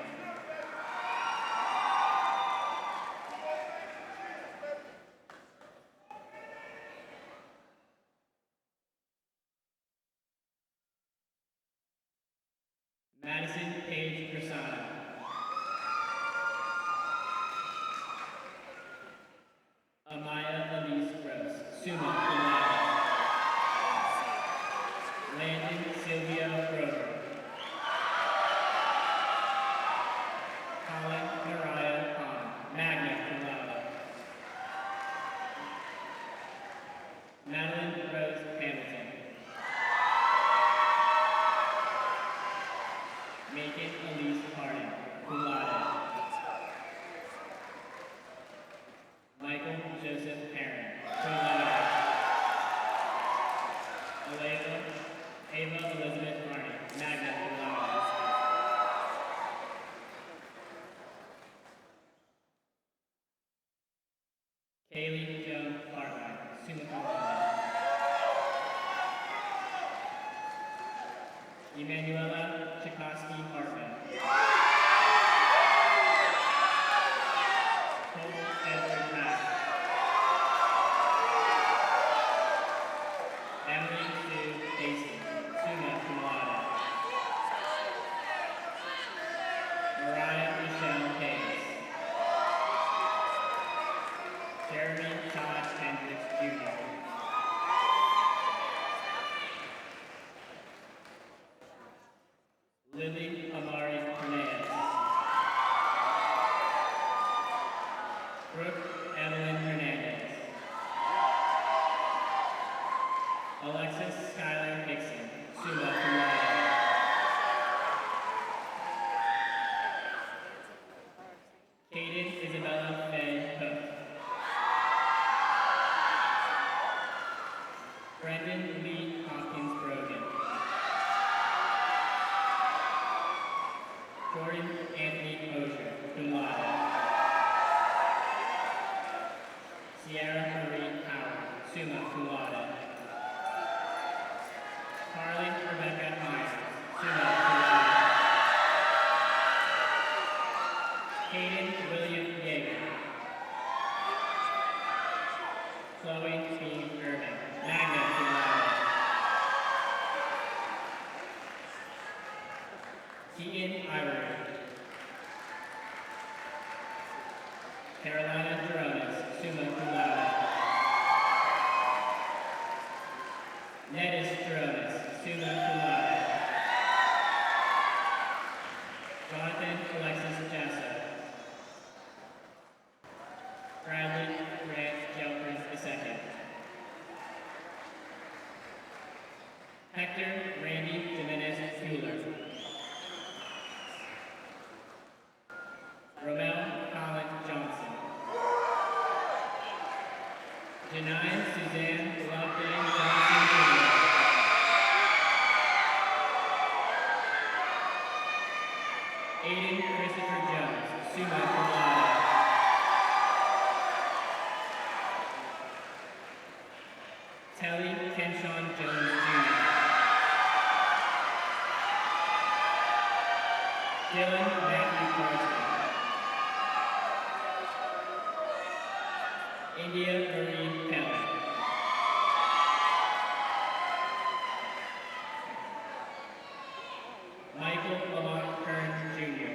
Madison Page Persano. Amaya Elise Gross, summa cum laude. Landon Sylvia Grover. Macon Elise Harding, cum laude. Michael Joseph Perrin, cum laude. Ava Elizabeth Marnie, magna cum laude. Kaylee Joan Hartline, summa cum laude. Emanuela Chikoski Hartman. Cole Edward Mack. Emily Sue Hastings, summa cum laude. Mariah Michelle Hayes. Jeremy Todd Hendricks Jr. Lily Amari Hernandez. Brooke Evelyn Hernandez. Alexis Skylar Nixon, summa cum laude. Kaden Isabella Faye Cook. Brendan Lee Hopkins Brogan. Jordan Anthony Mosher, cum laude. Sierra Marie Howard, summa cum laude. Carly Rebecca Myers, summa cum laude. Hayden William Yeager. Chloe Bean Irving, magna cum laude. Keaton Ivory. Carolina Jeronis, summa cum laude. Nettis Jeronis, summa cum laude. Jonathan Alexis Jasso. Bradley Grant Yelpers II. Hector Randy Jimenez Fuller. Romel Colin Johnson. Janine Suzanne Loveday Johnson Jr. Aiden Christopher Jones, summa cum laude. Telly Kenshawn Jones Jr. Dylan Matthew Carson. India Marie Kelly. Michael Lamont Kern Jr.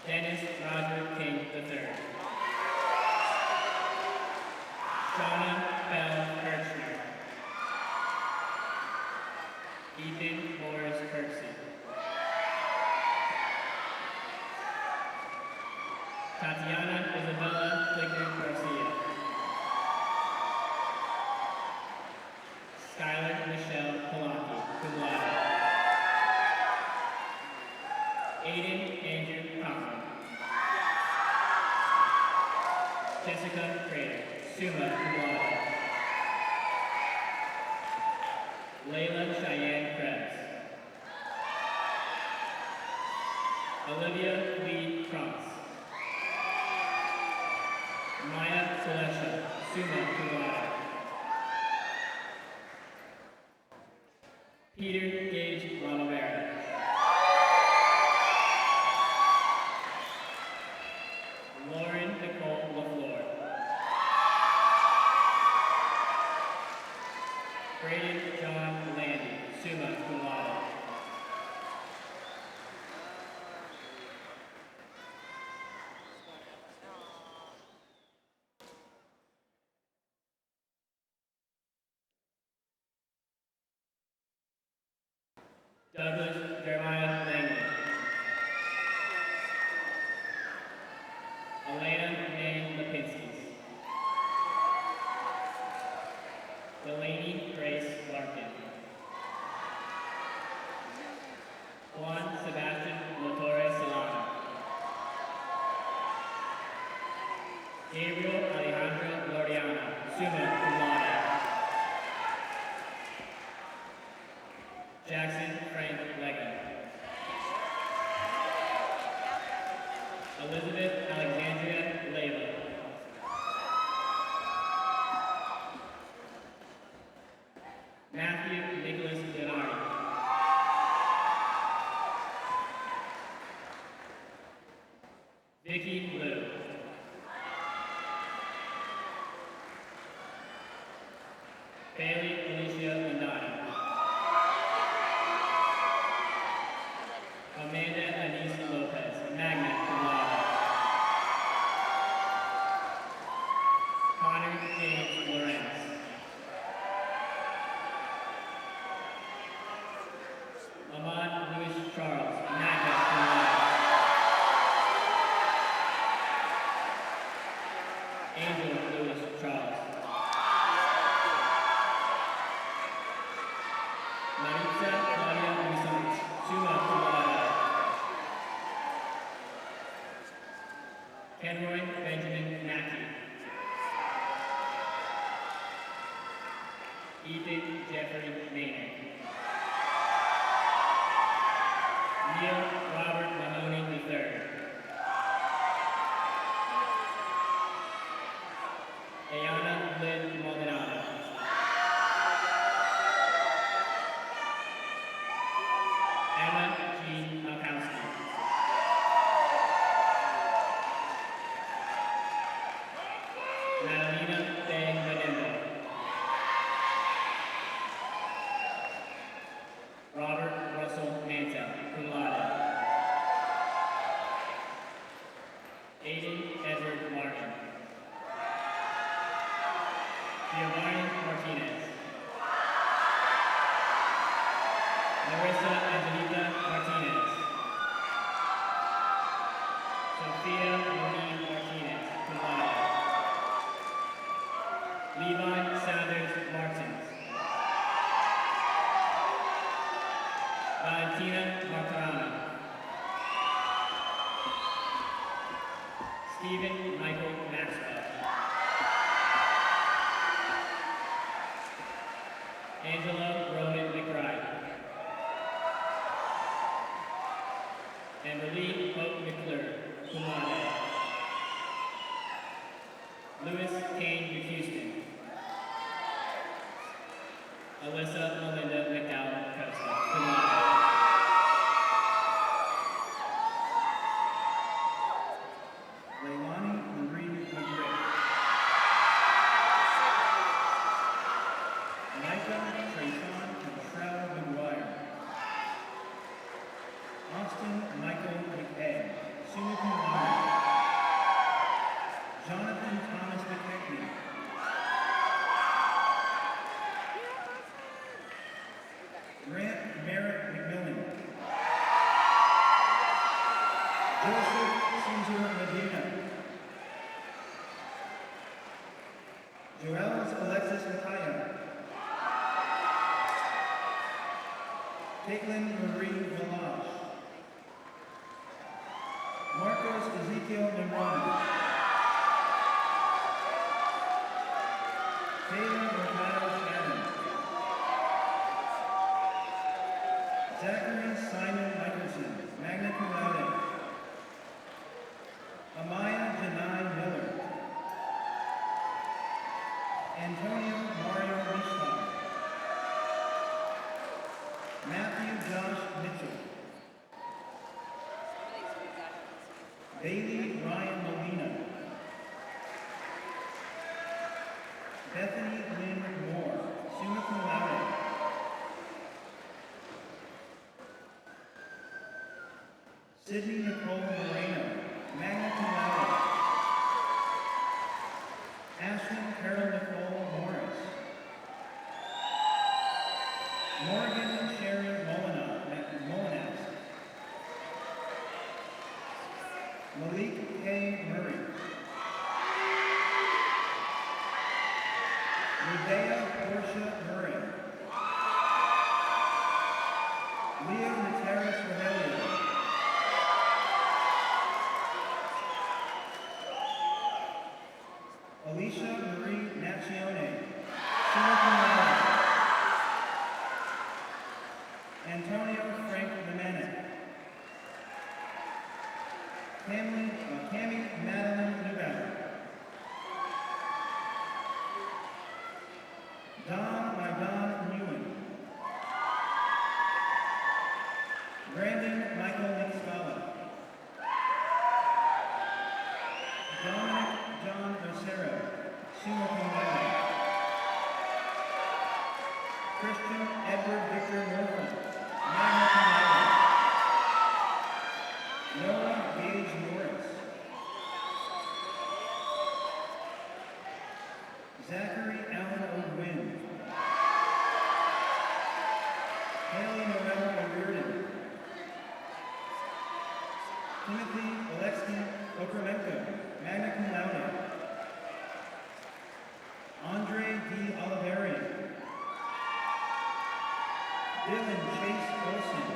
Dennis Roger King III. Shauna Bell Kirchner. Ethan Morris Kirksey. Tatiana Isabella Flicker Garcia. Skylar Michelle Palaki, cum laude. Aiden Andrew Cochran. Jessica Crater, summa cum laude. Layla Cheyenne Krebs. Olivia Lee Cross. Maya Celestia, summa cum laude. Peter Gage Ronavera. Lauren Nicole LaFleur. Braden John Landy, summa cum laude. Douglas Jeremiah Langley. Elena May Lipinski. Delaney Grace Larkin. Jackson Frank Lega. Elizabeth Alexandria Leyva. Matthew Nicholas Leonardi. Vicky Liu. Bailey Alicia Landani. Amanda Anise Lopez, magna cum laude. Connor James Lawrence. Ahmad Louis Charles, magna cum laude. Angel Louis Charles. Maritza Claudia Luisant, summa cum laude. Kenroy Benjamin Mackey. Ethan Jeffrey Maynard. Neil Robert Mahoney III. Ayana Lynn Maldonado. Emma Jean Malkowski. Madalena Faye Madembo. Robert Russell Manta, cum laude. Aiden Edward Martin. Giovanni Martinez. Larissa Angelita Martinez. Sophia Monique Martinez, cum laude. Levi Sanders Martins. Valentina Marcarano. Stephen Michael Maxwell. Angela Roman McBride. Emily Hope McClure, cum laude. Louis Kane McHouston. Alyssa Melinda McDowell Costa, cum laude. Leilani Marie McGriff. Micah Trayshawn Contrell McGuire. Austin Michael McKay, summa cum laude. Jonathan Thomas McKechnie. Grant Merritt McMillan. Joseph Caesar Medina. Joels Alexis Mataya. Caitlin Marie Village. Marcos Ezekiel Membrana. Taylor Mercado Shannon. Zachary Simon Michelson, magna cum laude. Amaya Janai Miller. Antonio Mario Mishta. Matthew Josh Mitchell. Bailey Ryan Molina. Bethany Lynn Moore, summa cum laude. Sydney Nicole Moreno, magna cum laude. Ashlyn Carol Nicole Morris. Morgan Sherry Molinas. Malik K. Murray. Medea Portia Murray. Leo Nateris Rogelio. Alicia Marie Nacione, summa cum laude. Antonio Frank Lemanek. Cami Madeline Newbetter. Don Ewan. Brandon Michael Nicksala. Dominic John Rosero, summa cum laude. Christian Edward Victor Norfolk, magna cum laude. Noah Gage Norris. Zachary Allen O'Gwyn. Haley Noel O'Riordan. Timothy Alexey Okremenko, magna cum laude. Andre D. Oliverian. Dylan Chase Olson.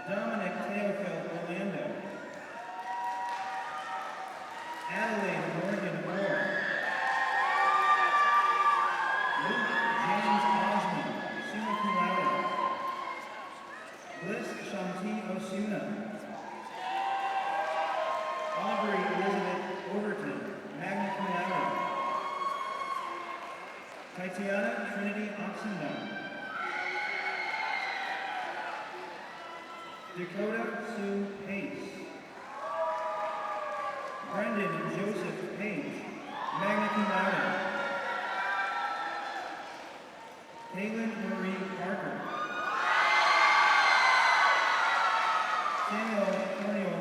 Dominic Theophil Orlando. Adelaide Morgan Moore. Luke James Osmond, summa cum laude. Bliss Shanti Osuna. Aubrey Elizabeth Overton, magna cum laude. Tatiana Trinity Oxendon. Dakota Sue Pace. Brendan Joseph Page, magna cum laude. Kaylin Marie Parker. Samuel Cornelio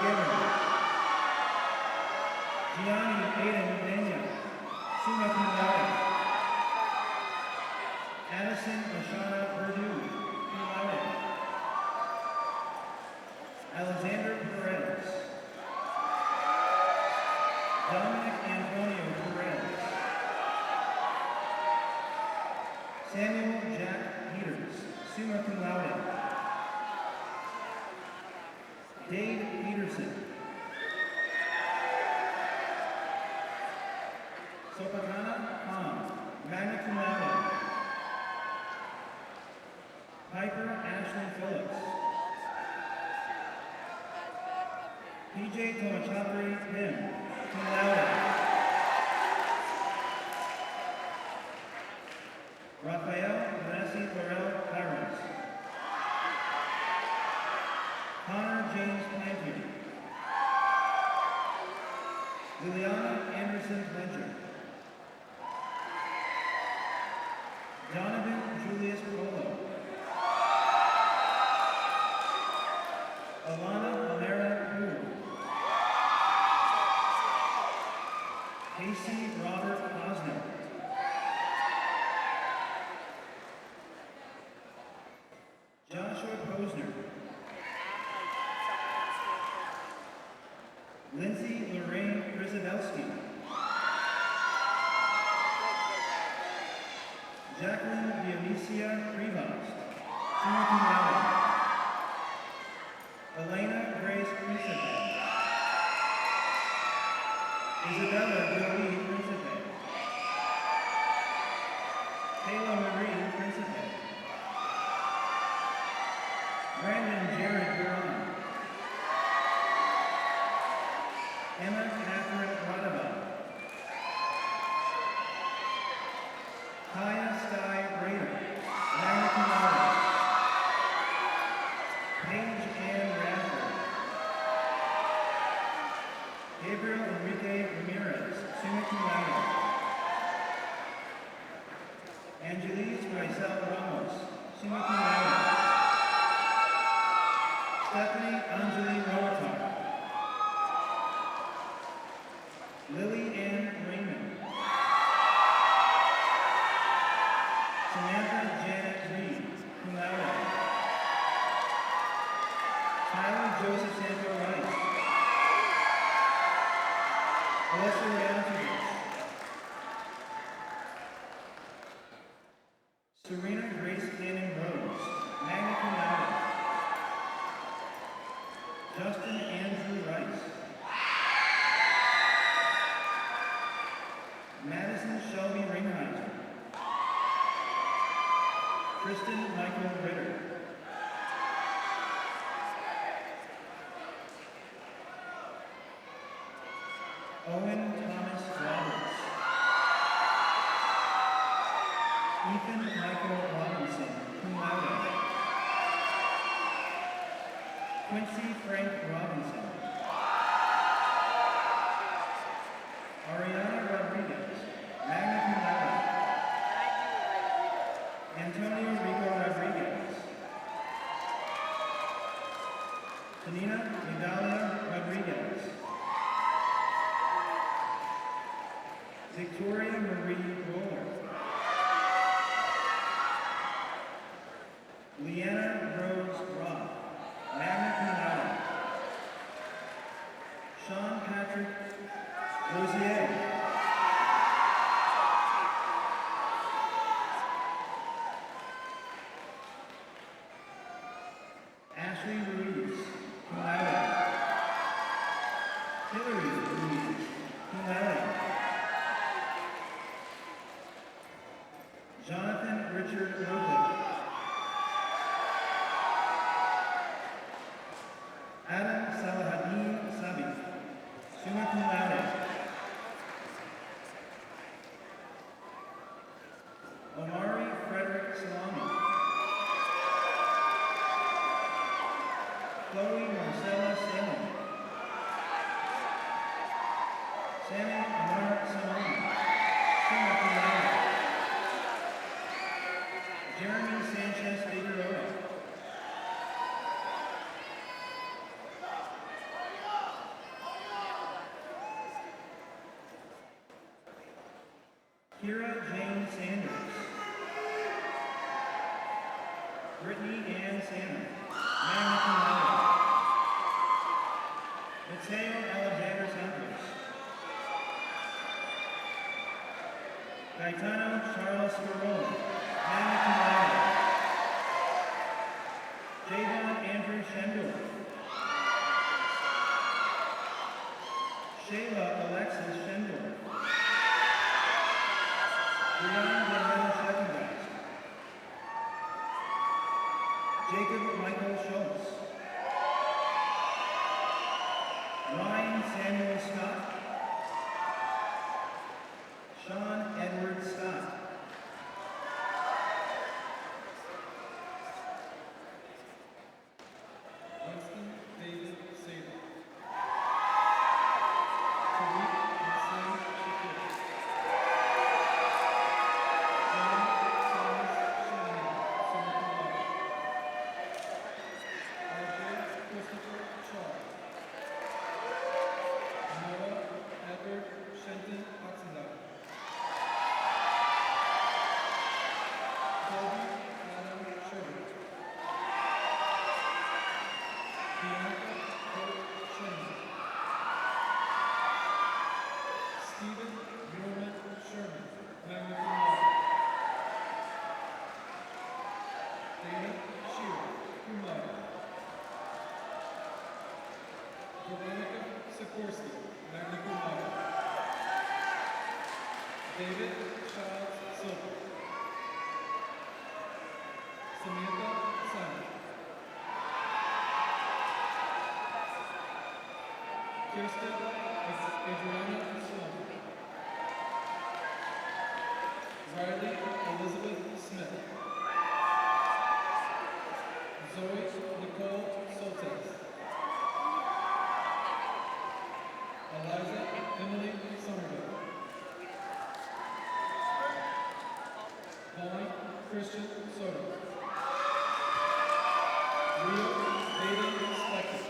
Guerrero. Gianni Aiden Pena, summa cum laude. Addison Purdue, cum laude. Alexander Perez. Dominic Antonio Perez. Samuel Jack Peters, summa cum laude. Dave Peterson. Sopatana Khan, magna cum laude. Piper Ashley Phillips. PJ Tomachapri Pim, cum laude. Rafael Vanessa Laurel Clarence. Connor James Plantier. Liliana Anderson Ledger. Donovan Julius Polo. Alana Amara Poole. Casey Robert Posner. Joshua Posner. Lindsay Lorraine Krzyzewski. Jacqueline Dionisia Rivas, summa cum laude. Elena Grace Principe. Isabella Jolie Principe. Kayla Marie Principe. Brandon Jared Duran. Emma Catherine Radava. Kaya Sky Rader, magna cum laude. Paige Ann Radford. Gabriel Enrique Ramirez, summa cum laude. Angelise Maisel Ramos, summa cum laude. Stephanie Anjali Rowatar. Lily Ann Raymond. Samantha Janet Reed, cum laude. Tyler Joseph Santo Rice. Alyssa Leontovich. Serena Grace Cannon Rose, magna cum laude. Justin Andrew Rice. Madison Shelby Ringheiser. Kristen Michael Ritter. Owen Thomas Roberts. Ethan Michael Robinson, cum laude. Quincy Frank Robinson. Ariana Rodriguez, magna cum laude. Antonio Rico Rodriguez. Tanina Medalia Rodriguez. Victoria Marie Roller. Leanna Rose Roth, magna cum laude. Sean Patrick Rosier. Ashley Ruiz, cum laude. Hillary Ruiz, cum laude. Jonathan Richard Robles. Adam Salahadin Sabi, summa cum laude. Omari Frederick Salami. Chloe Marcella Salem. Sammy Amar Salami, summa cum laude. Jeremy Sanchez Figueroa. Kira Jane Sanders. Brittany Ann Salmon, magna cum laude. Mateo Alexander Santos. Gaetano Charles Scarone, magna cum laude. Javon Andrew Shendor. Shayla Alexis Shendor. Brianna Danielle Schleckengeist. Jacob Michael Schultz. Ryan Samuel Scott. Sean Edward Scott. Winston David Sater. Tariq Hussein Shakir. John Thomas Shanahan, summa cum laude. R.J. Christopher Shaw. Noah Edward Shenton Oxendine. Toby Adam Sherwood. Bianca Hope Sherman. Stephen Norman Sherman, magna cum laude. Dana Shearer, cum laude. Veronica Sikorsky, magna cum laude. David Childs Silver. Samantha Simon. Kirsten Adriana Sloan. Riley Elizabeth Smith. Zoe Nicole Soltes. Eliza Emily Somerville. Vaughn Christian Soto. Leo Baden Spector.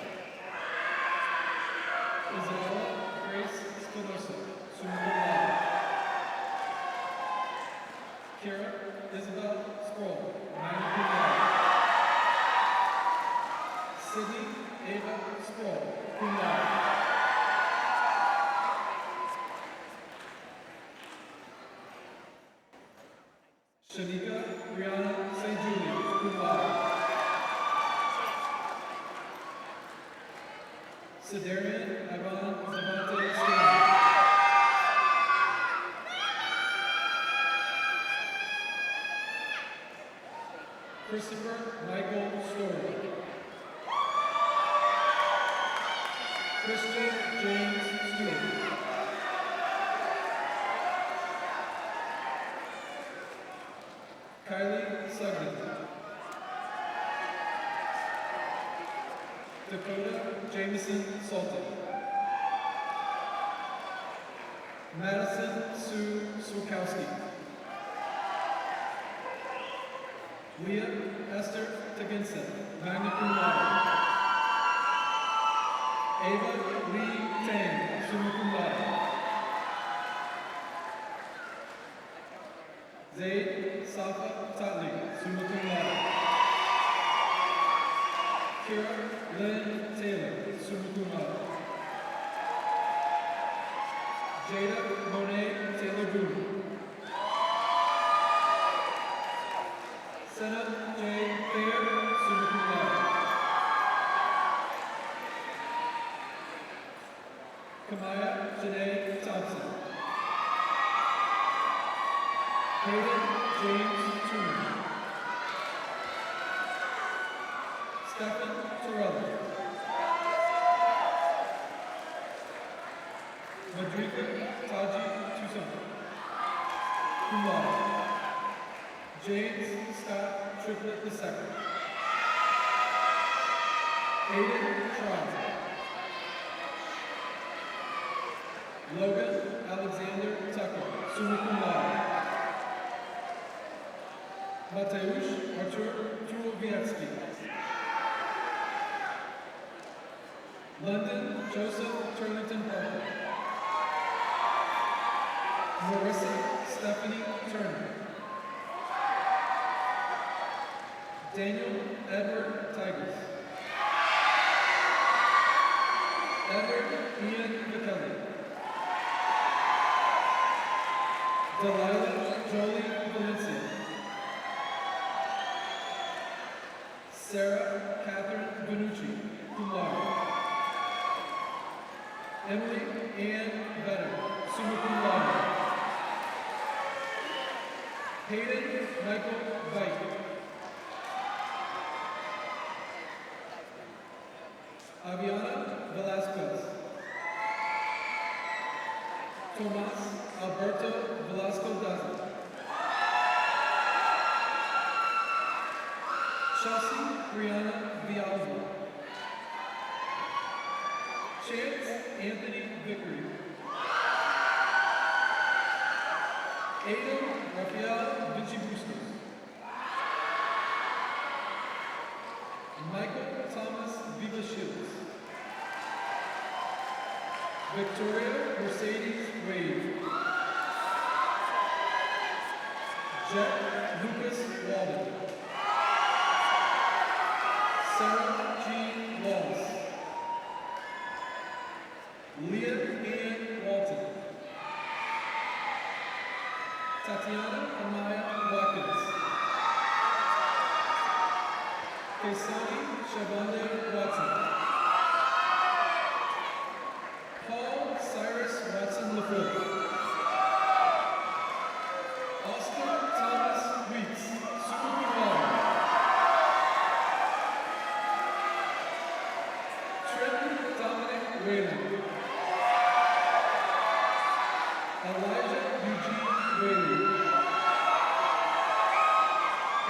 Isabella Grace Spinoza, summa cum laude. Kira Isabel Sproul, magna cum laude. Sydney Ava Sproul, cum laude. Shanika Brianna St. Julie, cum laude. Sedarian Ivan Devante Stanley.
Christopher Michael Story. Christian James Stewart. Kylie Sugden. Dakota Jameson Salton. Madison Sue Swakowski. Leah Esther Tegensen, magna cum laude. Ava Lee Tang, summa cum laude. Zaid Safa Tatli, summa cum laude. Kira Lynn Taylor, summa cum laude. Jada Monet Taylor Boone. Senna J. Thayer, summa cum laude. Kamaya Janae Thompson. Hayden James Truman. Stephen Torello. Madrika Taji Tucson. Cum laude. James Scott Triplett II. Aiden Schreiber. Logan Alexander Tucker, summa cum laude. Mateusz Artur Tulowiecki. London Joseph Turlington Parker. Marissa Stephanie Turner. Daniel Edward Tigers. Edward Ian McKelly. Delilah Jolie Valencia. Sarah Catherine Benucci, cum laude. Emily Ann Vedder, summa cum laude. Hayden Michael Veit. Aviana Velasquez. Tomas Alberto Velasco Daza. Chelsea Brianna Vialvo. Chance Anthony Vickery. Adam Rafael Vinci Bustos. Michael Thomas Viva Shields. Victoria Mercedes Wade. Jack Lucas Walden. Sarah Jean Wallace. Leah Ann Walton. Tatiana Amaya Watkins. Kesani Shavonda Watson. Paul Cyrus Watson LaFleur. Austin Thomas Weeks, summa cum laude. Trenton Dominic Whalen. Elijah Eugene Whaley.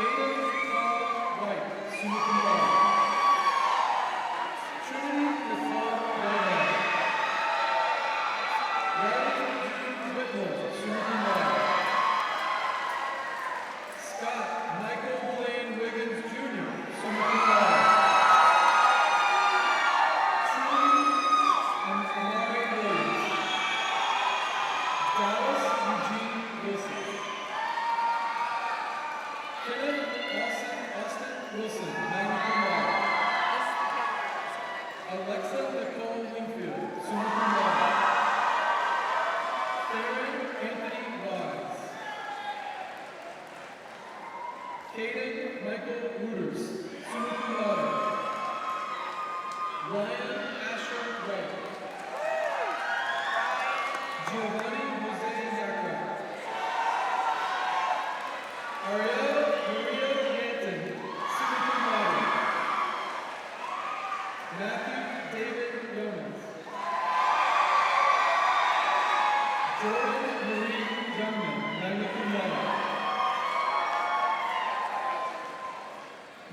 Aiden Paul White, summa cum laude. Trinity Nicole Whitehead. Riley June Whitmore, summa cum laude. Scott Michael Blaine Wiggins Jr., summa cum laude. Trudy and Amari Williams. Dallas Eugene Wilson. Kenneth Austin Wilson, magna cum laude. Alexa Nicole Wingfield, summa cum laude. Theron Anthony Wise. Caden Michael Wooters, summa cum laude. Ryan Asher Wright. Giovanni Jose Yacra. Ariel Maria Yanton.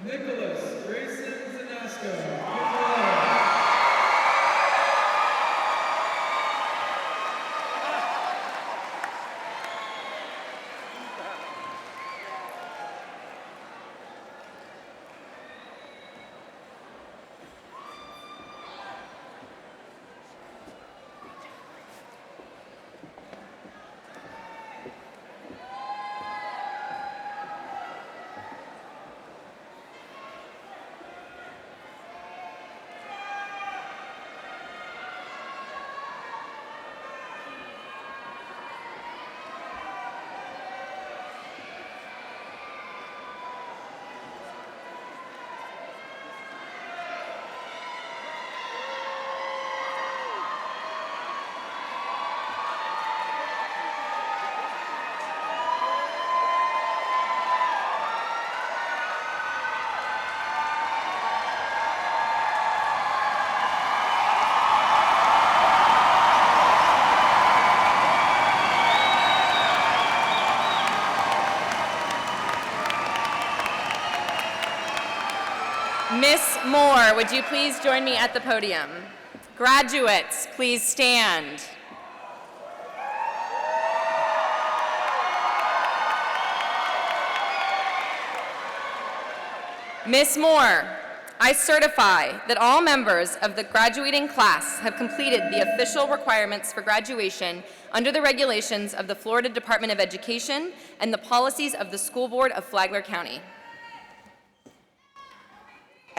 Nicholas Grayson Zanasco, cum laude.
Miss Moore, would you please join me at the podium? Graduates, please stand. Miss Moore, I certify that all members of the graduating class have completed the official requirements for graduation under the regulations of the Florida Department of Education and the policies of the School Board of Flagler County.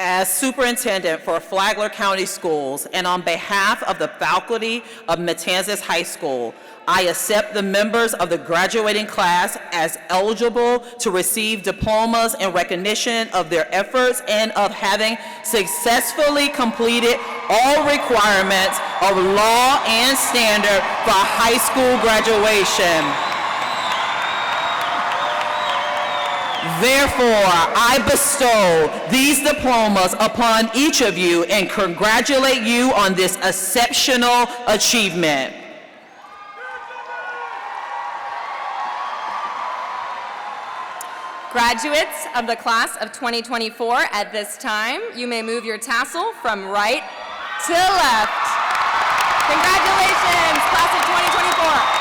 As Superintendent for Flagler County Schools and on behalf of the faculty of Matanzas High School, I accept the members of the graduating class as eligible to receive diplomas in recognition of their efforts and of having successfully completed all requirements of law and standard for high school graduation. Therefore, I bestow these diplomas upon each of you and congratulate you on this exceptional achievement.
Graduates of the class of 2024, at this time, you may move your tassel from right to left. Congratulations, class of 2024.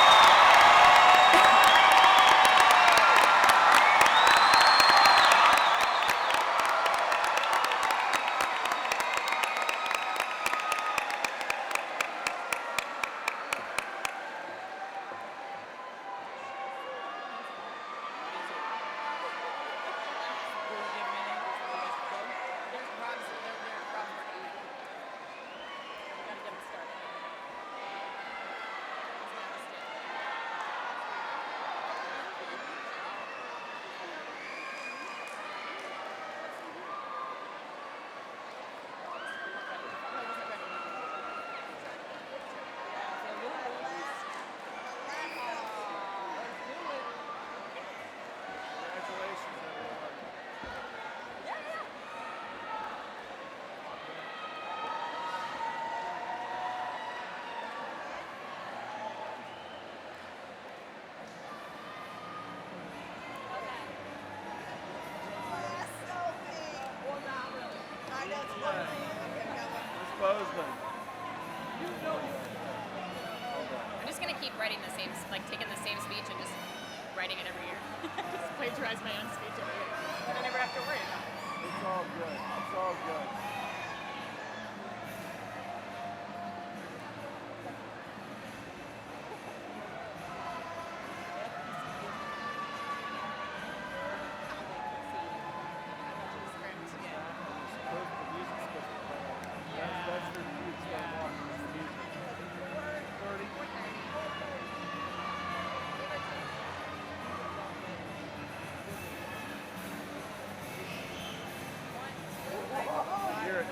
I'm just going to keep writing the same, taking the same speech and just writing it every year. Just plagiarize my own speech every year. And I never have to worry about it.
It's all good. It's all good. Here.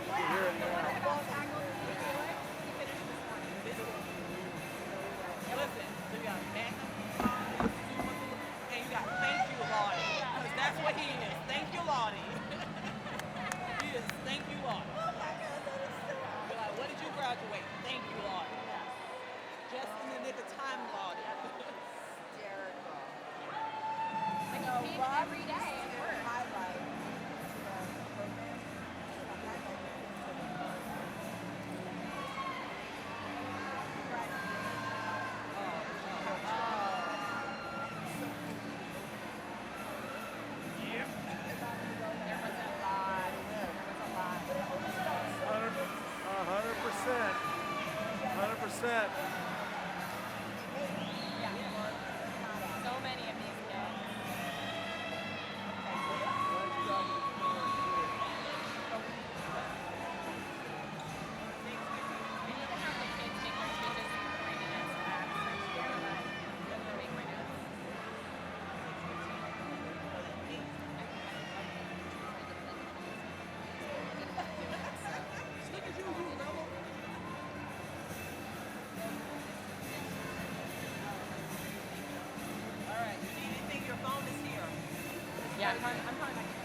Yeah, I'm coming back.